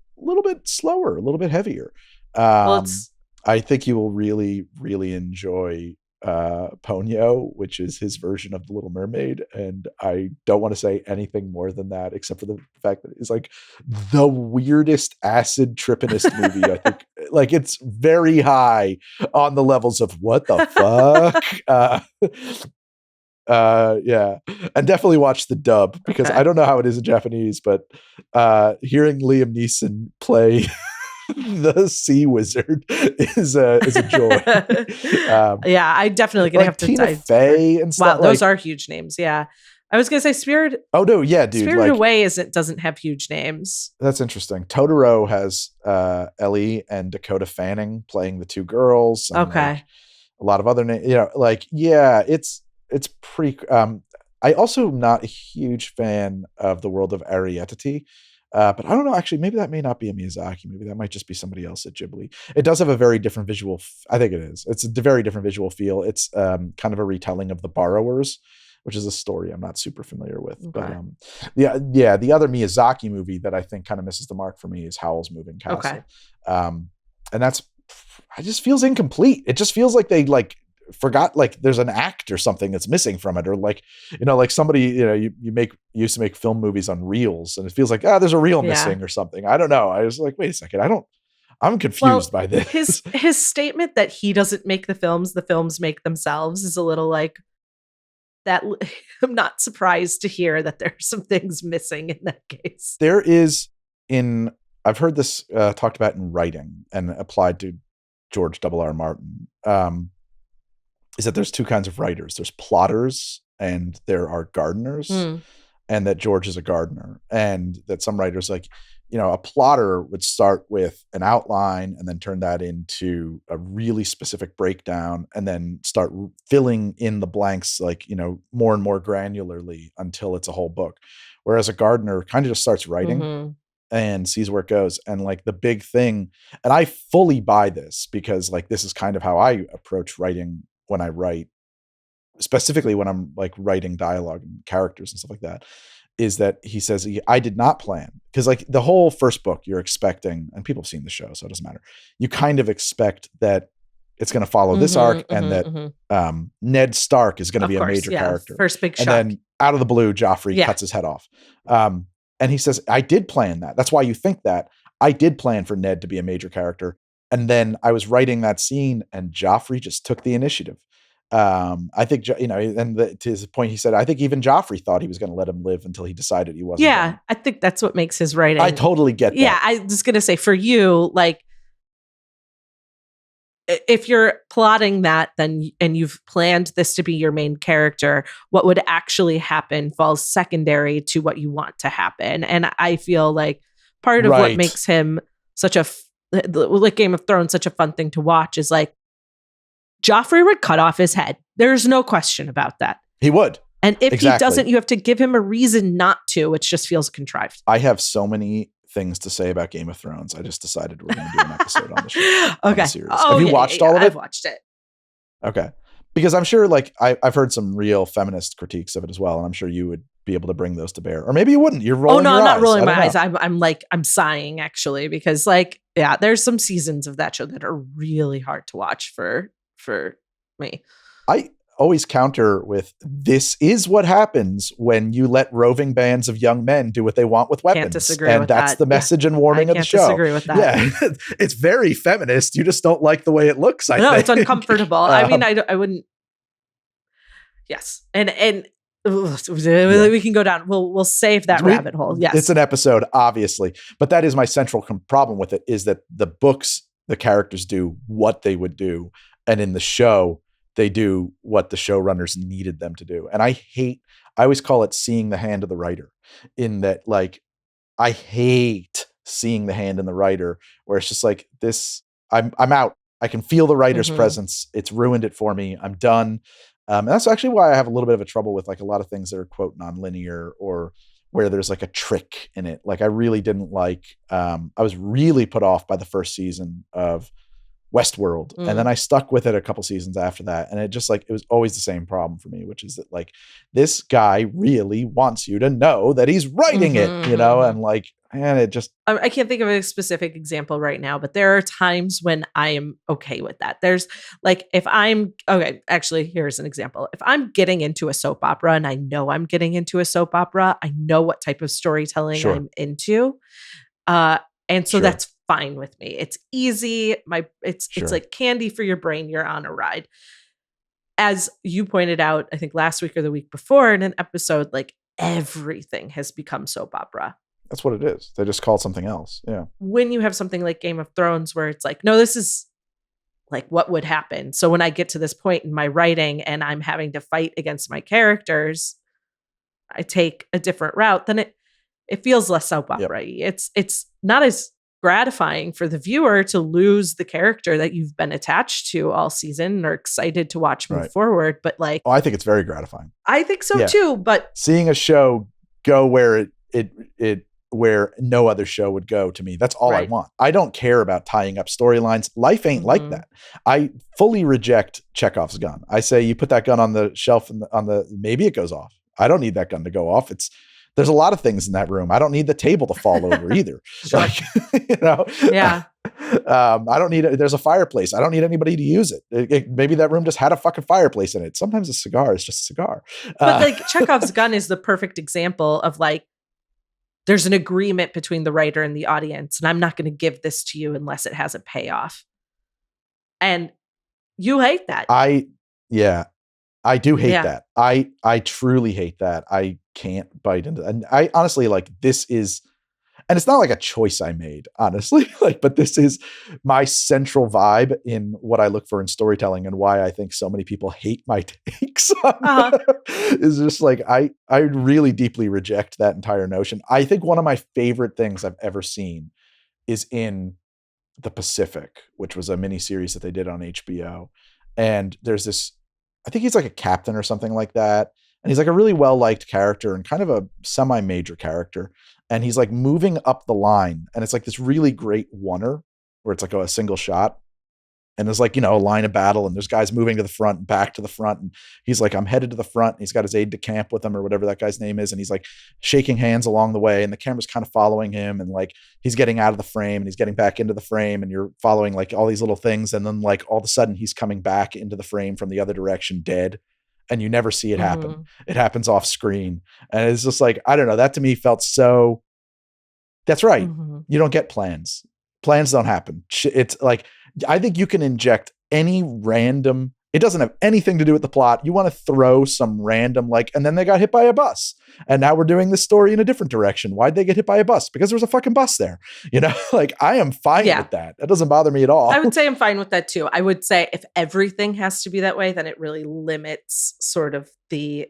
slower, a little bit heavier. I think you will really, really enjoy Ponyo, which is his version of The Little Mermaid. And I don't want to say anything more than that, except for the fact that it's like the weirdest acid trippinest movie. I think like it's very high on the levels of what the fuck. Yeah, and definitely watch the dub because I don't know how it is in Japanese, but hearing Liam Neeson play the sea wizard is a joy. Yeah, I definitely gonna have to Tina Fey and stuff. Wow, those are huge names. Yeah, I was gonna say Spirit. Oh no, yeah, dude. Spirited Away doesn't have huge names. That's interesting. Totoro has Ellie and Dakota Fanning playing the two girls. And, like, a lot of other names. It's pretty. I also am not a huge fan of the world of Arietati. But I don't know, actually, maybe that may not be a Miyazaki movie. That might just be somebody else at Ghibli. It does have a very different visual. I think it is. It's a very different visual feel. It's kind of a retelling of The Borrowers, which is a story I'm not super familiar with. But the other Miyazaki movie that I think kind of misses the mark for me is Howl's Moving Castle. And that's, it just feels incomplete. It just feels like they forgot, like there's an act or something that's missing from it, or like, like somebody, you used to make film movies on reels and it feels like, there's a reel missing or something. I don't know. I was like, wait a second. I'm confused by this. His statement that he doesn't make the films make themselves is a little like, that I'm not surprised to hear that there are some things missing in that case. There is I've heard this talked about in writing and applied to George R.R. Martin, is that there's two kinds of writers. There's plotters and there are gardeners, and that George is a gardener, and that some writers, like, a plotter would start with an outline and then turn that into a really specific breakdown and then start filling in the blanks, like, more and more granularly until it's a whole book. Whereas a gardener kind of just starts writing and sees where it goes. And like the big thing, and I fully buy this because like, this is kind of how I approach writing when I write, specifically when I'm like writing dialogue and characters and stuff like that, is that he says, I did not plan. Because like the whole first book you're expecting, and people have seen the show, so it doesn't matter. You kind of expect that it's going to follow this arc and that Ned Stark is going to be a major character. First big shot. And then out of the blue, Joffrey cuts his head off. And he says, I did plan that. That's why you think that. I did plan for Ned to be a major character. And then I was writing that scene and Joffrey just took the initiative. I think, and to his point, he said, I think even Joffrey thought he was going to let him live until he decided he wasn't. Yeah, I think that's what makes his writing. I totally get that. Yeah, I was going to say for you, like, if you're plotting that, then and you've planned this to be your main character, what would actually happen falls secondary to what you want to happen. And I feel like part of what makes him such like Game of Thrones such a fun thing to watch is like Joffrey would cut off his head. There's no question about that. He would. And if he doesn't, you have to give him a reason not to, which just feels contrived. I have so many things to say about Game of Thrones. I just decided we're going to do an episode on the show. Okay. On the series. Have you watched all of it? I've watched it. Okay. Because I'm sure like I've heard some real feminist critiques of it as well. And I'm sure you would be able to bring those to bear. Or maybe you wouldn't. You're rolling your eyes. I'm not rolling my eyes. I'm sighing actually, because like, yeah, there's some seasons of that show that are really hard to watch for me. I always counter with, this is what happens when you let roving bands of young men do what they want with weapons. Can't disagree and with that's that. The message and warning of the show. I can't disagree with that. Yeah, it's very feminist. You just don't like the way it looks. I think it's uncomfortable. I mean, I wouldn't. Yes, and we can go down. We'll save that rabbit hole. Yes, it's an episode, obviously, but that is my central problem with it. Is that the books, the characters do what they would do, and in the show, they do what the showrunners needed them to do. And I always call it seeing the hand of the writer, in that, like, I hate seeing the hand in the writer where it's just like this, I'm out. I can feel the writer's presence. It's ruined it for me. I'm done. And that's actually why I have a little bit of a trouble with like a lot of things that are quote nonlinear or where there's like a trick in it. Like I really didn't like, I was really put off by the first season of Westworld. And then I stuck with it a couple seasons after that. And it just like, it was always the same problem for me, which is that like, this guy really wants you to know that he's writing it, and like, and it just. I can't think of a specific example right now, but there are times when I am okay with that. There's like, actually, here's an example. If I'm getting into a soap opera and I know I'm getting into a soap opera, I know what type of storytelling I'm into. And so that's fine with me. It's easy. It's like candy for your brain. You're on a ride. As you pointed out, I think last week or the week before in an episode, like everything has become soap opera. That's what it is. They just call it something else. Yeah. When you have something like Game of Thrones where it's like, no, this is like what would happen. So when I get to this point in my writing and I'm having to fight against my characters, I take a different route, then it feels less soap opera-y. It's not as gratifying for the viewer to lose the character that you've been attached to all season or excited to watch move forward. But like, I think it's very gratifying. I think so too. But seeing a show go where it where no other show would go, to me, that's all I want. I don't care about tying up storylines. Life ain't like that. I fully reject Chekhov's gun. I say you put that gun on the shelf and maybe it goes off. I don't need that gun to go off. There's a lot of things in that room. I don't need the table to fall over either. Like, Yeah. I don't need it. There's a fireplace. I don't need anybody to use it. Maybe that room just had a fucking fireplace in it. Sometimes a cigar is just a cigar. But like Chekhov's gun is the perfect example of like, there's an agreement between the writer and the audience, and I'm not going to give this to you unless it has a payoff. And you hate that. I do hate that. I truly hate that. I can't bite into that. And I honestly, like, this is, and it's not like a choice I made, honestly, like, but this is my central vibe in what I look for in storytelling, and why I think so many people hate my takes on is just like, I really deeply reject that entire notion. I think one of my favorite things I've ever seen is in The Pacific, which was a miniseries that they did on HBO. And there's this, I think he's like a captain or something like that. And he's like a really well-liked character and kind of a semi-major character. And he's like moving up the line. And it's like this really great oneer where it's like a single shot. And there's like, a line of battle, and there's guys moving to the front and back to the front. And he's like, I'm headed to the front. And he's got his aide de camp with him, or whatever that guy's name is. And he's like shaking hands along the way. And the camera's kind of following him. And like, he's getting out of the frame and he's getting back into the frame. And you're following like all these little things. And then like all of a sudden he's coming back into the frame from the other direction dead. And you never see it happen. It happens off screen. And it's just like, I don't know. That to me felt so, that's right. You don't get plans. Plans don't happen. It's like, I think you can inject any random, it doesn't have anything to do with the plot. You want to throw some random, like, and then they got hit by a bus. And now we're doing this story in a different direction. Why'd they get hit by a bus? Because there was a fucking bus there. Like, I am fine with that. That doesn't bother me at all. I would say I'm fine with that too. I would say if everything has to be that way, then it really limits sort of the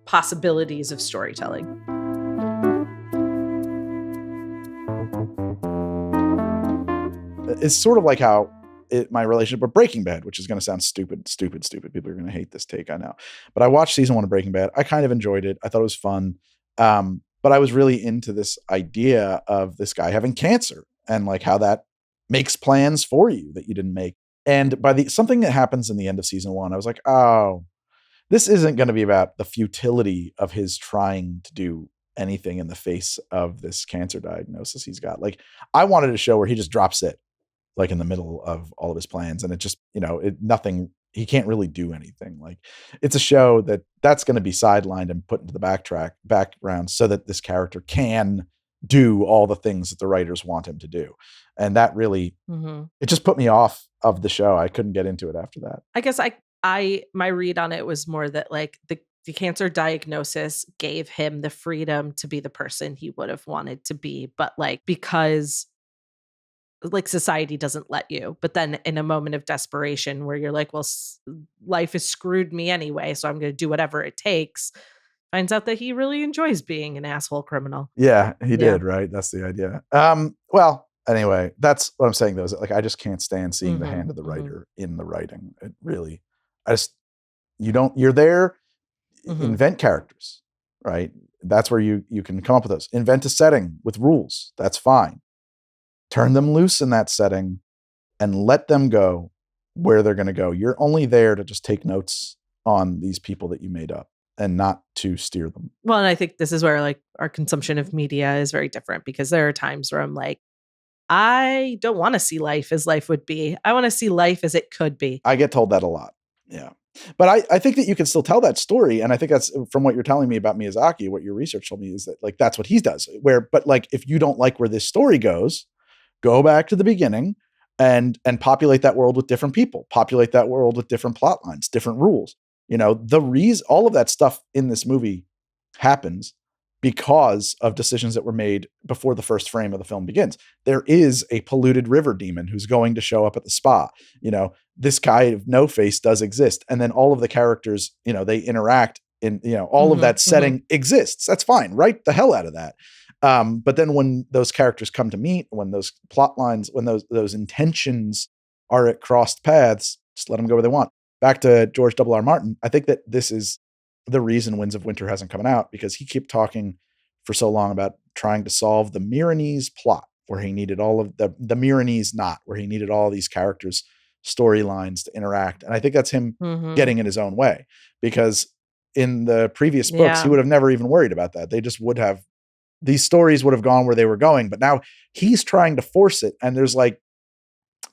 possibilities of storytelling. It's sort of like how my relationship with Breaking Bad, which is going to sound stupid. People are going to hate this take, I know. But I watched season 1 of Breaking Bad. I kind of enjoyed it. I thought it was fun. But I was really into this idea of this guy having cancer, and like how that makes plans for you that you didn't make. And by something that happens in the end of season 1, I was like, oh, this isn't going to be about the futility of his trying to do anything in the face of this cancer diagnosis he's got. Like, I wanted a show where he just drops it, like in the middle of all of his plans. And it just, nothing, he can't really do anything. Like, it's a show that's going to be sidelined and put into the background so that this character can do all the things that the writers want him to do. And that really, it just put me off of the show. I couldn't get into it after that. I guess my read on it was more that like the cancer diagnosis gave him the freedom to be the person he would have wanted to be. But like, because like society doesn't let you, but then in a moment of desperation where you're like, well, life has screwed me anyway, so I'm going to do whatever it takes, finds out that he really enjoys being an asshole criminal. Yeah, he did, right? That's the idea. Well, anyway, that's what I'm saying though, is like, I just can't stand seeing the hand of the writer in the writing. It really, you're there, invent characters, right? That's where you can come up with those. Invent a setting with rules. That's fine. Turn them loose in that setting and let them go where they're going to go. You're only there to just take notes on these people that you made up and not to steer them. Well, and I think this is where like our consumption of media is very different, because there are times where I'm like, I don't want to see life as life would be. I want to see life as it could be. I get told that a lot. Yeah. But I think that you can still tell that story. And I think that's from what you're telling me about Miyazaki, what your research told me is that like, that's what he does. But like, if you don't like where this story goes, go back to the beginning and populate that world with different people, populate that world with different plot lines, different rules. All of that stuff in this movie happens because of decisions that were made before the first frame of the film begins. There is a polluted river demon who's going to show up at the spa. This guy of No Face does exist. And then all of the characters, they interact in, all of that setting exists. That's fine. Write the hell out of that. But then when those characters come to meet, when those plot lines, when those intentions are at crossed paths, just let them go where they want. Back to George R.R. Martin, I think that this is the reason Winds of Winter hasn't come out, because he kept talking for so long about trying to solve the Miranese plot, where he needed all of the Miranese knot, where he needed all of these characters' storylines to interact. And I think that's him getting in his own way, because in the previous books, he would have never even worried about that. They just would have, these stories would have gone where they were going, but now he's trying to force it. And there's like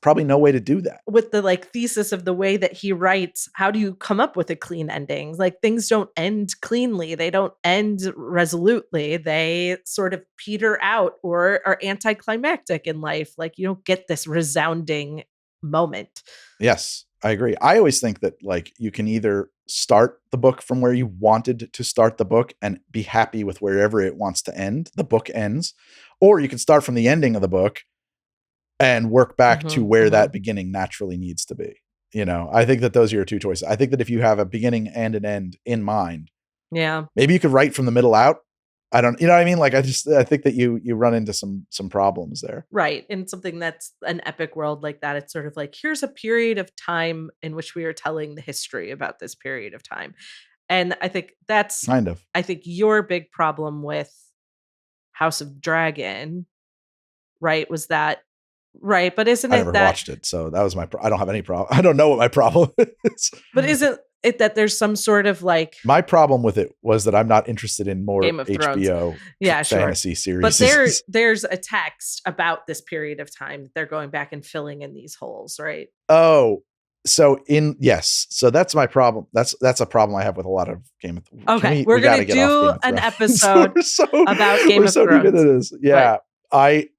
probably no way to do that. With the like thesis of the way that he writes, how do you come up with a clean ending? Like, things don't end cleanly. They don't end resolutely. They sort of peter out or are anticlimactic in life. Like, you don't get this resounding moment. Yes. I agree. I always think that like you can either start the book from where you wanted to start the book and be happy with wherever it wants to end. The book ends, or you can start from the ending of the book and work back to where that beginning naturally needs to be. You know, I think that those are your two choices. I think that if you have a beginning and an end in mind, maybe you could write from the middle out. I don't, you know what I mean? Like, I think that you run into some problems there. Right. And something that's an epic world like that, it's sort of like, here's a period of time in which we are telling the history about this period of time. And I think that's I think your big problem with House of Dragon, right, was that, right? But isn't it I never watched it, so that was my. I don't have any problem. I don't know what my problem is. But isn't it that there's some sort of like, my problem with it was that I'm not interested in more Game of HBO fantasy series. But there's a text about this period of time that they're going back and filling in these holes, right? Oh, so so that's my problem. That's a problem I have with a lot of Game of Thrones. Okay, we're gonna do an episode about Game of Thrones. Yeah, right.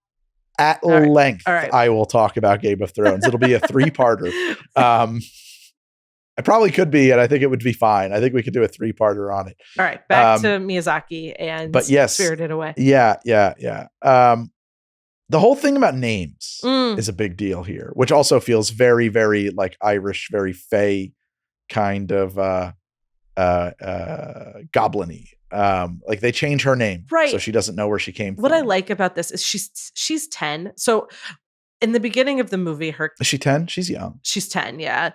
At length, I will talk about Game of Thrones. It'll be a 3-parter. I probably could be, and I think it would be fine. I think we could do a 3-parter on it. All right, back to Miyazaki and Spirited Away. Yeah. The whole thing about names is a big deal here, which also feels very, very like Irish, very fey kind of goblin-y. Like they change her name, right? So she doesn't know where she came from. What I like about this is she's 10. So in the beginning of the movie, is she 10? She's young. She's 10, yeah.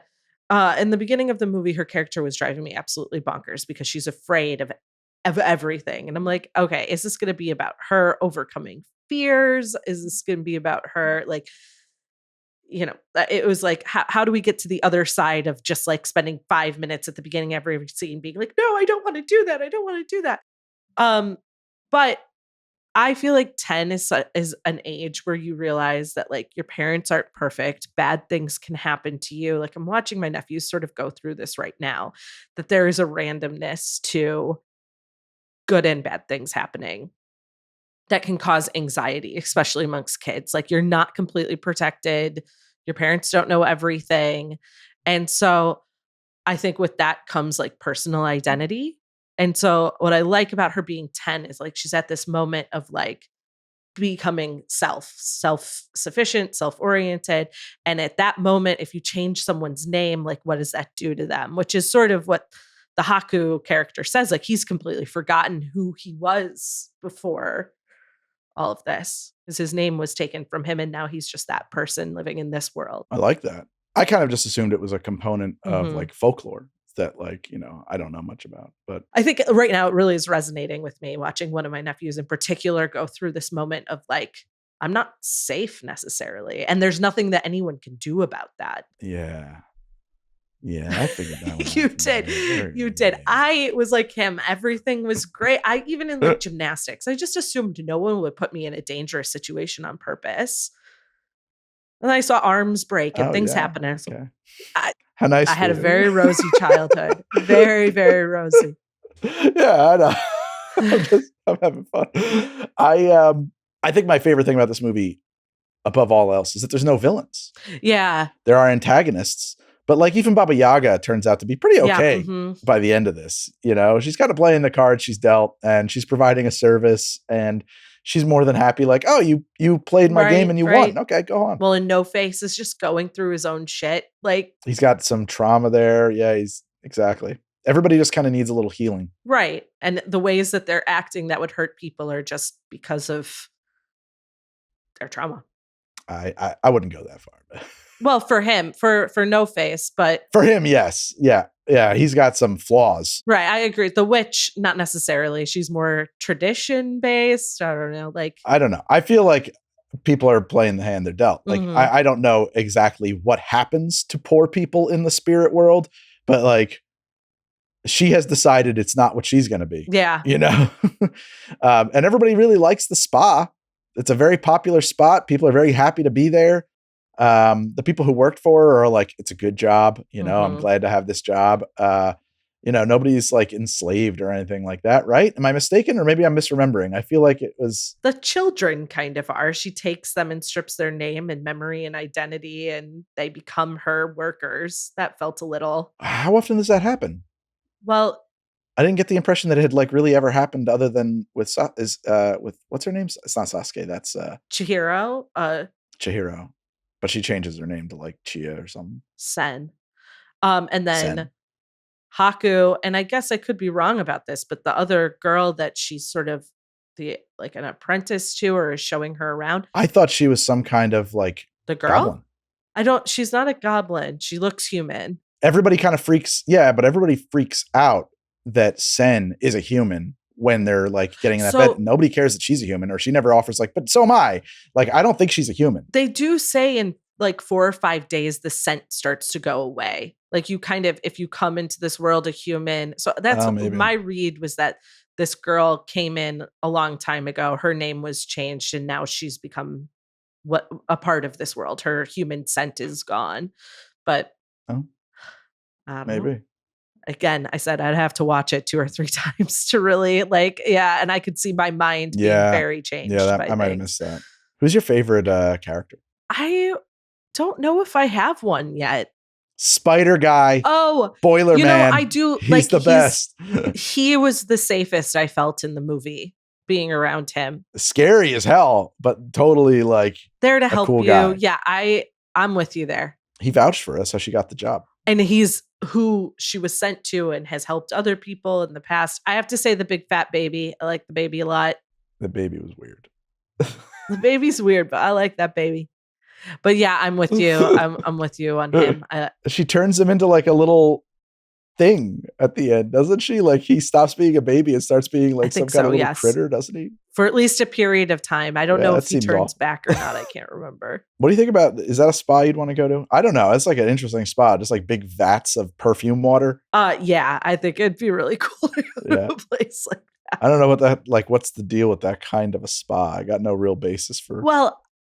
In the beginning of the movie, her character was driving me absolutely bonkers because she's afraid of everything. And I'm like, okay, is this going to be about her overcoming fears? Is this going to be about her, like, you know, it was like, how do we get to the other side of just like spending 5 minutes at the beginning of every scene being like, no, I don't want to do that. I don't want to do that. But I feel like 10 is an age where you realize that like your parents aren't perfect. Bad things can happen to you. Like I'm watching my nephews sort of go through this right now, that there is a randomness to good and bad things happening that can cause anxiety, especially amongst kids. Like you're not completely protected. Your parents don't know everything. And so I think with that comes like personal identity. And so what I like about her being 10 is like she's at this moment of like becoming self-sufficient, self-oriented. And at that moment, if you change someone's name, like what does that do to them? Which is sort of what the Haku character says. Like he's completely forgotten who he was before all of this, because his name was taken from him and now he's just that person living in this world. I like that. I kind of just assumed it was a component of like folklore that like, you know, I don't know much about, but I think right now it really is resonating with me watching one of my nephews in particular go through this moment of like, I'm not safe necessarily. And there's nothing that anyone can do about that. Yeah. Yeah, I figured that one You did. You did. I was like him. Everything was great. I even in like gymnastics, I just assumed no one would put me in a dangerous situation on purpose. And I saw arms break and things happen. And okay. How nice. I had a very rosy childhood. Very, very rosy. Yeah, I know. I'm having fun. I think my favorite thing about this movie, above all else, is that there's no villains. Yeah. There are antagonists. But like even Baba Yaga turns out to be pretty okay by the end of this. You know, she's got to play in the cards she's dealt and she's providing a service and she's more than happy. Like, oh, you played my game and you won. Okay, go on. Well, and No Face is just going through his own shit. Like he's got some trauma there. Yeah, exactly. Everybody just kind of needs a little healing. Right. And the ways that they're acting that would hurt people are just because of their trauma. I wouldn't go that far. But. Well, for him, for No Face, but for him, yes. Yeah. He's got some flaws. Right. I agree. The witch, not necessarily. She's more tradition based. I don't know. Like, I don't know. I feel like people are playing the hand they're dealt. Like, I don't know exactly what happens to poor people in the spirit world, but like, she has decided it's not what she's going to be. Yeah. You know? And everybody really likes the spa. It's a very popular spot. People are very happy to be there. The people who worked for her are like, it's a good job. You know, I'm glad to have this job. Nobody's like enslaved or anything like that, right? Am I mistaken, or maybe I'm misremembering? I feel like it was the children kind of are. She takes them and strips their name and memory and identity, and they become her workers. That felt a little. How often does that happen? Well, I didn't get the impression that it had like really ever happened other than with with what's her name? It's not Sasuke. That's Chihiro. Chihiro, but she changes her name to like Chia or something. Sen. And then Sen. Haku, and I guess I could be wrong about this, but the other girl that she's sort of like an apprentice to or is showing her around. I thought she was some kind of like the girl. Goblin. She's not a goblin. She looks human. Everybody kind of freaks. Yeah, but everybody freaks out that Sen is a human when they're like getting in that bed. Nobody cares that she's a human, or she never offers like, but so am I. Like, I don't think she's a human. They do say in like 4 or 5 days, the scent starts to go away. Like you kind of, if you come into this world a human. So that's my read was that this girl came in a long time ago. Her name was changed and now she's become a part of this world. Her human scent is gone. But maybe. Again, I said I'd have to watch it 2 or 3 times to really and I could see my mind being very changed. Yeah, I might have missed that. Who's your favorite character? I don't know if I have one yet. Spider guy. Oh, Boiler Man. I do. He's the best. He was the safest I felt in the movie being around him. Scary as hell, but totally like there to help cool you. Guy. Yeah, I'm with you there. He vouched for us, so she got the job. And he's who she was sent to and has helped other people in the past. I have to say the big fat baby. I like the baby a lot. The baby was weird. The baby's weird, but I like that baby. But yeah, I'm with you. I'm with you on him. She turns him into like a little thing at the end, doesn't she? Like he stops being a baby and starts being like some kind of little critter, doesn't he? For at least a period of time. I don't know if he turns back or not. I can't remember. What do you think about, is that a spa you'd want to go to? I don't know. It's like an interesting spa, just like big vats of perfume water. Yeah, I think it'd be really cool to go to a place like that. I don't know what that, like, what's the deal with that kind of a spa? I got no real basis for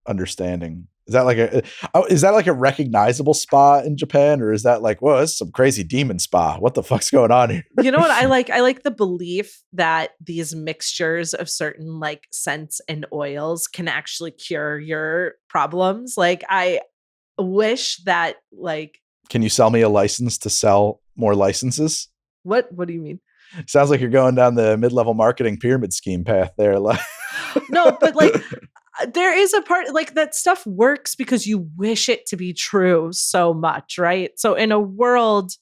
understanding. Is that like a recognizable spa in Japan, or is that like, whoa, this is some crazy demon spa? What the fuck's going on here? You know what I like? I like the belief that these mixtures of certain like scents and oils can actually cure your problems. Like I wish that like. Can you sell me a license to sell more licenses? What do you mean? Sounds like you're going down the mid-level marketing pyramid scheme path there. No, but like. There is a part like that stuff works because you wish it to be true so much, right? So in a world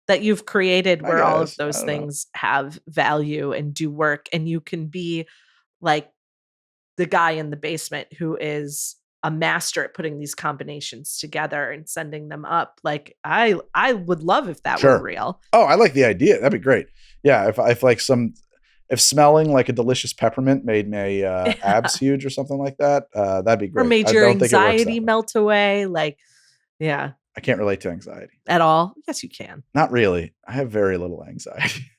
that you've created where all of those things have value and do work, and you can be like the guy in the basement who is a master at putting these combinations together and sending them up. Like I would love if that were real. Oh, I like the idea. That'd be great. Yeah, if like if smelling like a delicious peppermint made my abs huge or something like that, that'd be great. Or made your anxiety melt away. Like, yeah. I can't relate to anxiety. At all? Yes, you can. Not really. I have very little anxiety.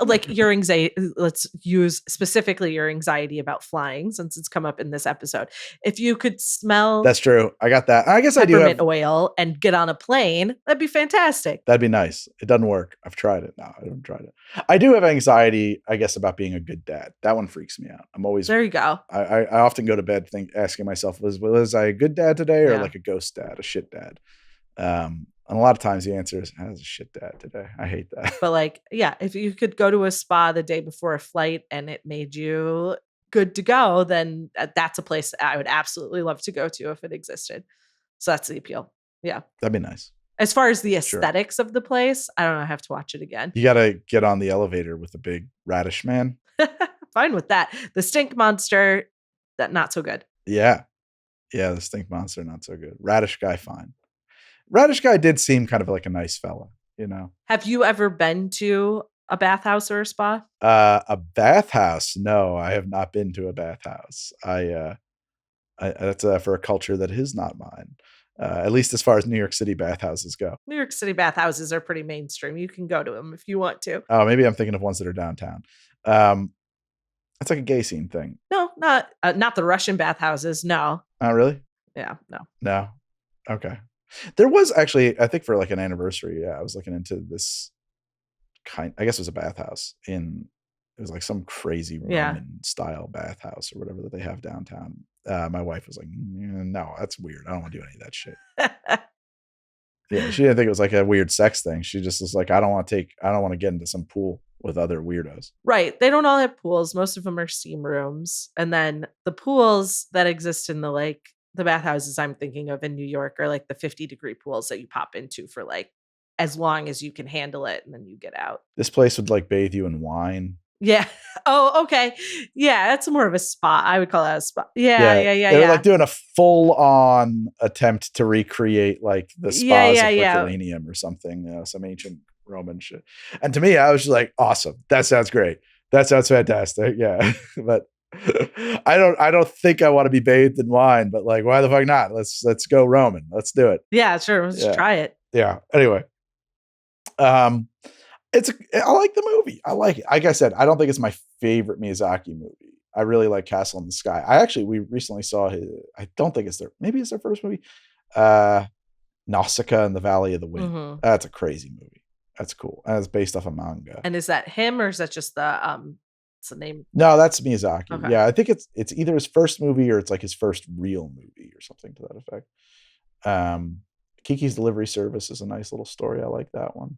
Like your anxiety, let's use specifically your anxiety about flying, since it's come up in this episode. If you could smell, that's true. I got that. I guess I do have oil and get on a plane. That'd be fantastic. That'd be nice. It doesn't work. I've tried it. No, I haven't tried it. I do have anxiety, I guess, about being a good dad. That one freaks me out. I'm always there. You go. I often go to bed asking myself, was I a good dad today, or like a ghost dad, a shit dad? And a lot of times the answer is, I was a shit dad today. I hate that. But like, yeah, if you could go to a spa the day before a flight and it made you good to go, then that's a place I would absolutely love to go to if it existed. So that's the appeal. Yeah. That'd be nice. As far as the aesthetics of the place, I don't know. I have to watch it again. You got to get on the elevator with the big radish man. Fine with that. The stink monster, that not so good. Yeah. Yeah, the stink monster, not so good. Radish guy, fine. Radish guy did seem kind of like a nice fella, you know. Have you ever been to a bathhouse or a spa? A bathhouse? No, I have not been to a bathhouse. I that's for a culture that is not mine. At least as far as New York City bathhouses go. New York City bathhouses are pretty mainstream. You can go to them if you want to. Oh, maybe I'm thinking of ones that are downtown. It's like a gay scene thing. No, not the Russian bathhouses. No. Oh, really? Yeah, no. No. Okay. There was actually, I think for like an anniversary, I was looking into this I guess it was a bathhouse it was like some crazy Roman style bathhouse or whatever that they have downtown. My wife was like, no, that's weird. I don't want to do any of that shit. Yeah, she didn't think it was like a weird sex thing. She just was like, I don't want to get into some pool with other weirdos. Right. They don't all have pools. Most of them are steam rooms. And then the pools that exist in the bathhouses I'm thinking of in New York are like the 50-degree pools that you pop into for like as long as you can handle it and then you get out. This place would like bathe you in wine. Yeah. Oh, okay. Yeah, that's more of a spa. I would call that a spa. Yeah. They were like doing a full-on attempt to recreate like the spas of Herculaneum or something, some ancient Roman shit. And to me, I was just like, awesome. That sounds great. That sounds fantastic. Yeah. But I don't think I want to be bathed in wine, but like, why the fuck not? Let's go Roman. Let's do it. Yeah, sure. Let's try it. Yeah. Anyway. I like the movie. I like it. Like I said, I don't think it's my favorite Miyazaki movie. I really like Castle in the Sky. We recently saw I don't think maybe it's their first movie. Nausicaa and the Valley of the Wind. Mm-hmm. That's a crazy movie. That's cool. And it's based off a manga. And is that him or is that just what's the name? No, that's Miyazaki. Okay. Yeah, I think it's either his first movie or it's like his first real movie or something to that effect. Kiki's Delivery Service is a nice little story. I like that one.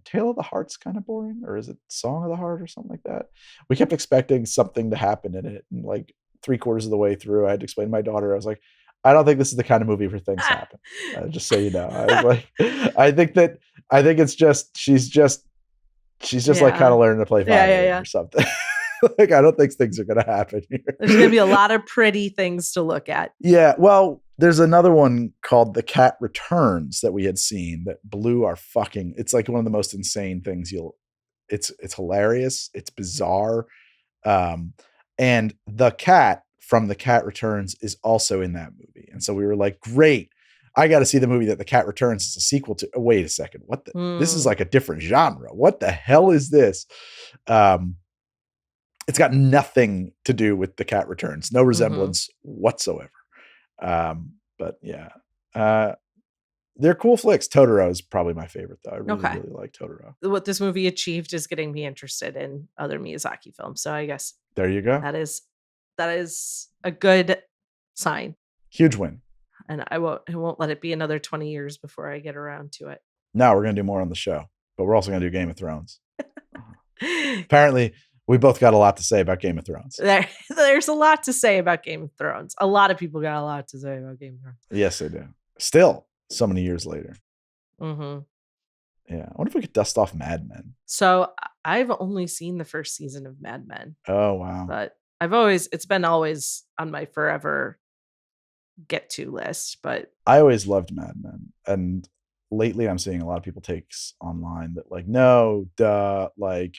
Tale of the Heart's kind of boring, or is it Song of the Heart or something like that? We kept expecting something to happen in it, and like 3/4 of the way through, I had to explain to my daughter, I was like, I don't think this is the kind of movie where things happen. Just so you know. I was like, I think it's just she's just like kind of learning to play violin or something. Like, I don't think things are going to happen here. There's going to be a lot of pretty things to look at. Yeah. Well, there's another one called The Cat Returns that we had seen that blew our it's like one of the most insane things it's hilarious. It's bizarre. And the cat from The Cat Returns is also in that movie. And so we were like, great. I got to see the movie that The Cat Returns is a sequel to. Oh, wait a second. This is like a different genre. What the hell is this? It's got nothing to do with The Cat Returns. No resemblance whatsoever. But yeah, they're cool flicks. Totoro is probably my favorite, though. I really like Totoro. What this movie achieved is getting me interested in other Miyazaki films. So I guess there you go. That is a good sign. Huge win. And I won't let it be another 20 years before I get around to it. No, we're gonna do more on the show, but we're also gonna do Game of Thrones. Apparently. We both got a lot to say about Game of Thrones. There's a lot to say about Game of Thrones. A lot of people got a lot to say about Game of Thrones. Yes, they do. Still, so many years later. Mm-hmm. Yeah. I wonder if we could dust off Mad Men. So I've only seen the first season of Mad Men. Oh, wow. But it's been always on my forever get to list. But I always loved Mad Men. And lately I'm seeing a lot of people takes online that like, no, duh, like,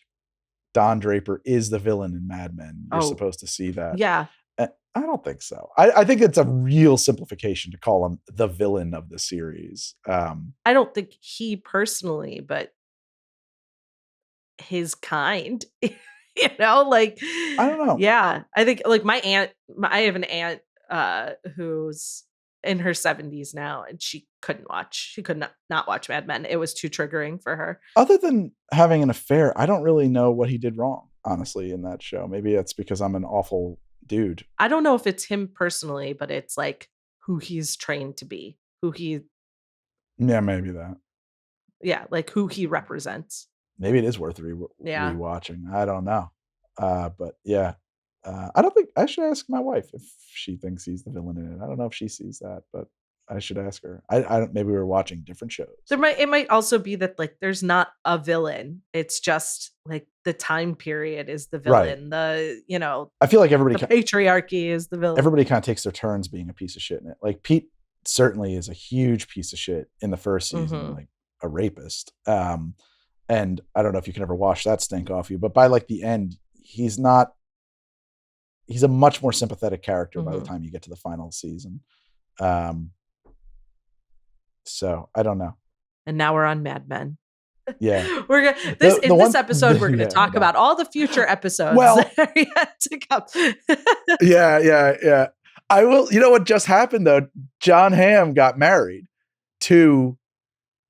Don Draper is the villain in Mad Men. You're supposed to see that. Yeah. I don't think so. I think it's a real simplification to call him the villain of the series. I don't think he personally, but his kind, like, I don't know. Yeah. I think like I have an aunt who's in her 70s now, and she could not watch Mad Men. It was too triggering for her. Other than having an affair, I don't really know what he did wrong, honestly, in that show. Maybe it's because I'm an awful dude. I don't know if it's him personally, but it's like who he's trained to be, yeah, maybe that. Yeah, like who he represents. Maybe it is worth rewatching. I don't know. But yeah. I don't think I should ask my wife if she thinks he's the villain in it. I don't know if she sees that, but I should ask her. I don't. Maybe we were watching different shows. It might also be that like there's not a villain. It's just like the time period is the villain. Right. I feel like everybody. The patriarchy is the villain. Everybody kind of takes their turns being a piece of shit in it. Like Pete certainly is a huge piece of shit in the first season, like a rapist. And I don't know if you can ever wash that stink off you, but by like the end, he's not. He's a much more sympathetic character by the time you get to the final season. So I don't know. And now we're on Mad Men. Yeah. We're gonna this episode, we're gonna talk about all the future episodes that are yet to come. Yeah. I will. You know what just happened though? John Hamm got married to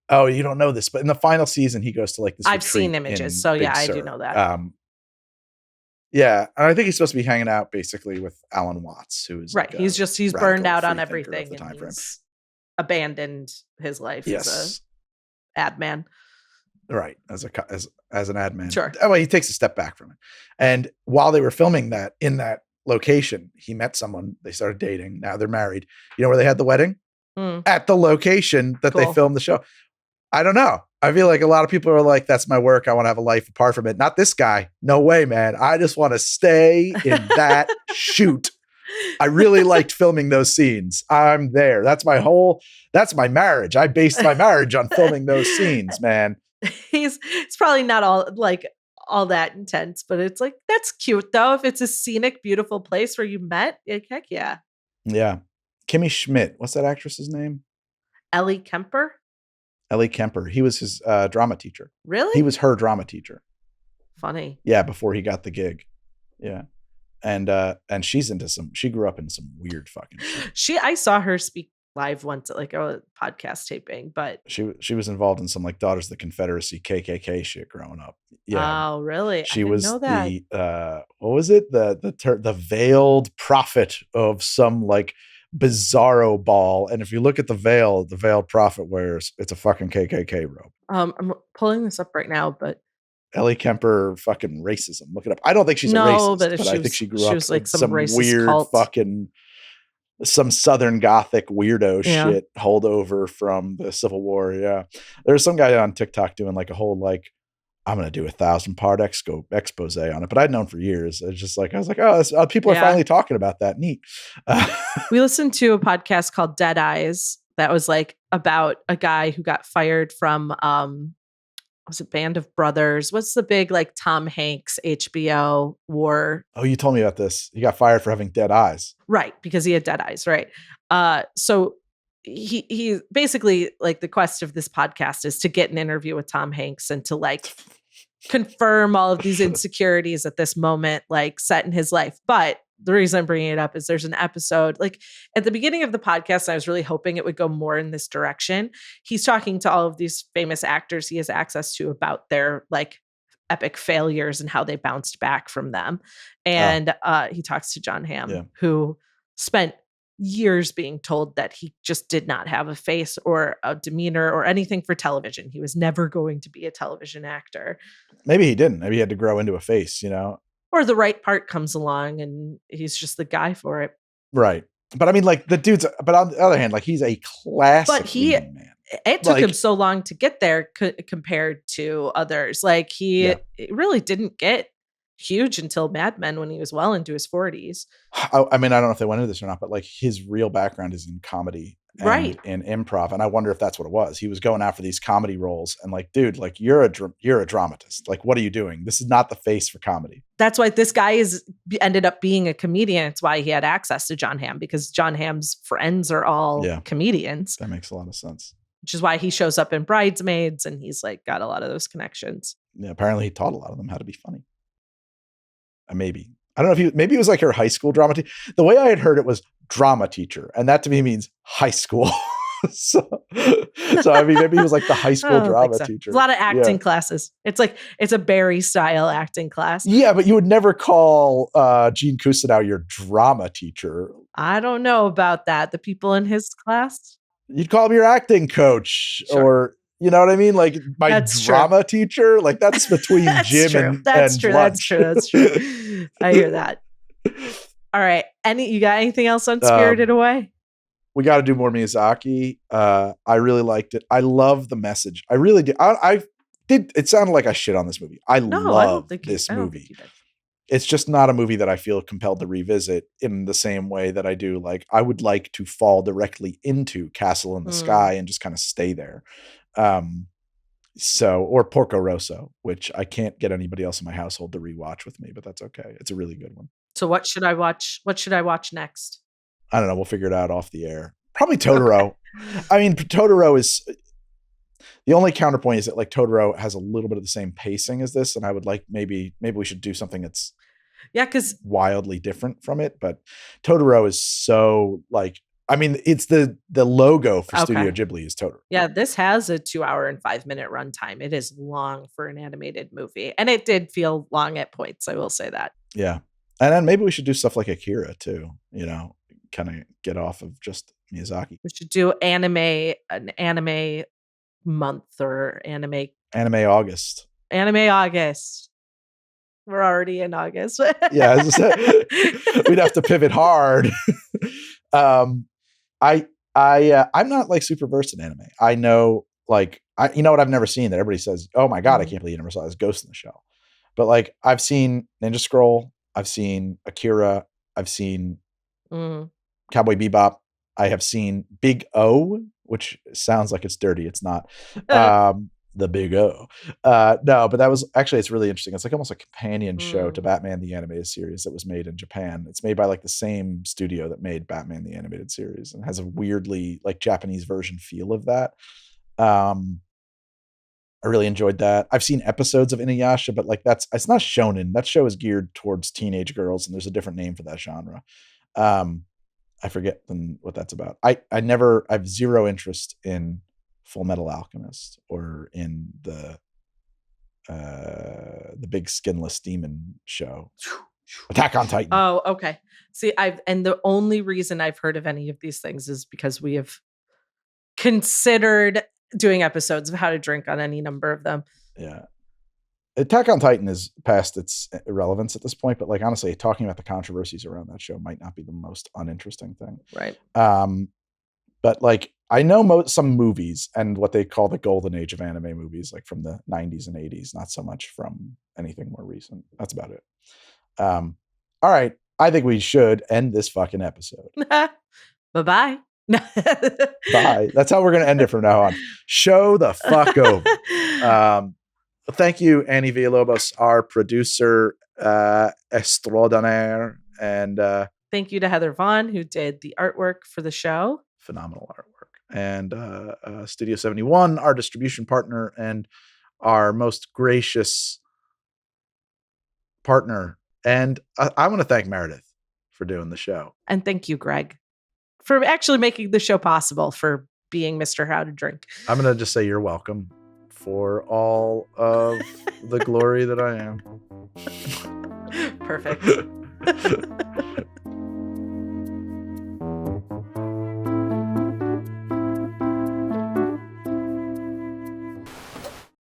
Oh, you don't know this, but in the final season, he goes to like this. I've seen images, so yeah, I do know that. Yeah, and I think he's supposed to be hanging out basically with Alan Watts, who is right. Like he's burned out on everything, and he's abandoned his life as a ad man. Right, as an ad man. Sure. Well, he takes a step back from it. And while they were filming that in that location, he met someone. They started dating. Now they're married. You know where they had the wedding? At the location that they filmed the show. I don't know. I feel like a lot of people are like, that's my work. I want to have a life apart from it. Not this guy. No way, man. I just want to stay in that shoot. I really liked filming those scenes. I'm there. That's my marriage. I based my marriage on filming those scenes, man. It's probably not all that intense, but it's like, that's cute though. If it's a scenic, beautiful place where you met, heck yeah. Yeah. Kimmy Schmidt. What's that actress's name? Ellie Kemper. He was his drama teacher. Really? He was her drama teacher. Funny. Yeah, before he got the gig. Yeah. And she grew up in some weird fucking shit. I saw her speak live once at like a podcast taping, but she was involved in some like Daughters of the Confederacy KKK shit growing up. Yeah. Oh, really? She was the what was it? The veiled prophet of some like bizarro ball. And if you look at the veiled prophet wears, it's a fucking KKK robe. I'm pulling this up right now, but Ellie Kemper fucking racism. Look it up. I don't think she's a racist, but I think she grew up was like in some weird cult. fucking some Southern Gothic weirdo shit holdover from the Civil War. Yeah. There's some guy on TikTok doing like a whole like, I'm going to do 1,000-part expose on it. But I'd known for years. It's just like, I was like, oh, people are finally talking about that. Neat. We listened to a podcast called Dead Eyes that was like about a guy who got fired from, was it Band of Brothers? What's the big like Tom Hanks HBO war? Oh, you told me about this. He got fired for having dead eyes. Right. Because he had dead eyes. Right. So he basically like the quest of this podcast is to get an interview with Tom Hanks and to like confirm all of these insecurities at this moment, like set in his life. But the reason I'm bringing it up is there's an episode like at the beginning of the podcast. I was really hoping it would go more in this direction. He's talking to all of these famous actors he has access to about their like epic failures and how they bounced back from them. And he talks to John Hamm, who spent years being told that he just did not have a face or a demeanor or anything for television. He was never going to be a television actor. Maybe he didn't. Maybe he had to grow into a face, you know? Or the right part comes along and he's just the guy for it. Right. But I mean, like the dude's, but on the other hand, like he's a classic man. It took him so long to get there compared to others. Like it really didn't get huge until Mad Men when he was well into his 40s. I mean, I don't know if they went into this or not, but like his real background is in comedy and in improv. And I wonder if that's what it was. He was going after these comedy roles and like, dude, like you're a dramatist. Like, what are you doing? This is not the face for comedy. That's why this guy ended up being a comedian. It's why he had access to John Hamm, because John Hamm's friends are all comedians. That makes a lot of sense. Which is why he shows up in Bridesmaids and he's like got a lot of those connections. Yeah, apparently he taught a lot of them how to be funny. Maybe. I don't know if maybe it was like her high school drama teacher. The way I had heard it was drama teacher. And that to me means high school. so I mean, maybe he was like the high school drama teacher. A lot of acting classes. It's like, it's a Barry style acting class. Yeah, but you would never call Gene Cousineau your drama teacher. I don't know about that. The people in his class? You'd call him your acting coach or... You know what I mean? Like my drama teacher, like that's between Jim and That's true. lunch. That's true. I hear that. All right. You got anything else on Spirited Away? We got to do more Miyazaki. I really liked it. I love the message. I really did. I did. It sounded like I shit on this movie. I love this movie. It's just not a movie that I feel compelled to revisit in the same way that I do. Like I would like to fall directly into Castle in the Sky and just kind of stay there. Or Porco Rosso, which I can't get anybody else in my household to rewatch with me, but that's okay. It's a really good one. So what should I watch? What should I watch next? I don't know. We'll figure it out off the air. Probably Totoro. Okay. I mean, Totoro is the only counterpoint is that like Totoro has a little bit of the same pacing as this. And I would like, maybe we should do something that's because wildly different from it. But Totoro is so like, I mean, it's the logo for Studio Ghibli is Totoro. Yeah, this has a 2 hour and 5 minute runtime. It is long for an animated movie, and it did feel long at points. I will say that. Yeah, and then maybe we should do stuff like Akira too. You know, kind of get off of just Miyazaki. We should do an anime month or anime August. Anime August. We're already in August. Yeah, as I said, we'd have to pivot hard. I'm not like super versed in anime. I know, like, you know what I've never seen that everybody says, oh my God, I can't believe you never saw this, Ghost in the Shell. But like, I've seen Ninja Scroll, I've seen Akira, I've seen Cowboy Bebop, I have seen Big O, which sounds like it's dirty. It's not. The Big O. No, but that was actually, it's really interesting. It's like almost a companion show to Batman the Animated Series that was made in Japan. It's made by like the same studio that made Batman the Animated Series and has a weirdly like Japanese version feel of that. I really enjoyed that. I've seen episodes of Inuyasha, but like it's not shonen. That show is geared towards teenage girls, and there's a different name for that genre. I forget what that's about. I have zero interest in Full Metal Alchemist or in the big skinless demon show, Attack on Titan. Oh, okay. See, and the only reason I've heard of any of these things is because we have considered doing episodes of How to Drink on any number of them. Yeah. Attack on Titan is past its irrelevance at this point, but like honestly, talking about the controversies around that show might not be the most uninteresting thing. Right. But like I know some movies and what they call the golden age of anime movies, like from the 90s and 80s, not so much from anything more recent. That's about it. All right. I think we should end this fucking episode. Bye-bye. Bye. That's how we're going to end it from now on. Show the fuck over. Thank you, Annie Villalobos, our producer extraordinaire. And thank you to Heather Vaughn, who did the artwork for the show. Phenomenal artwork. And Studio 71, our distribution partner and our most gracious partner. And I want to thank Meredith for doing the show. And thank you, Greg, for actually making the show possible, for being Mr. How to Drink. I'm going to just say you're welcome for all of the glory that I am. Perfect.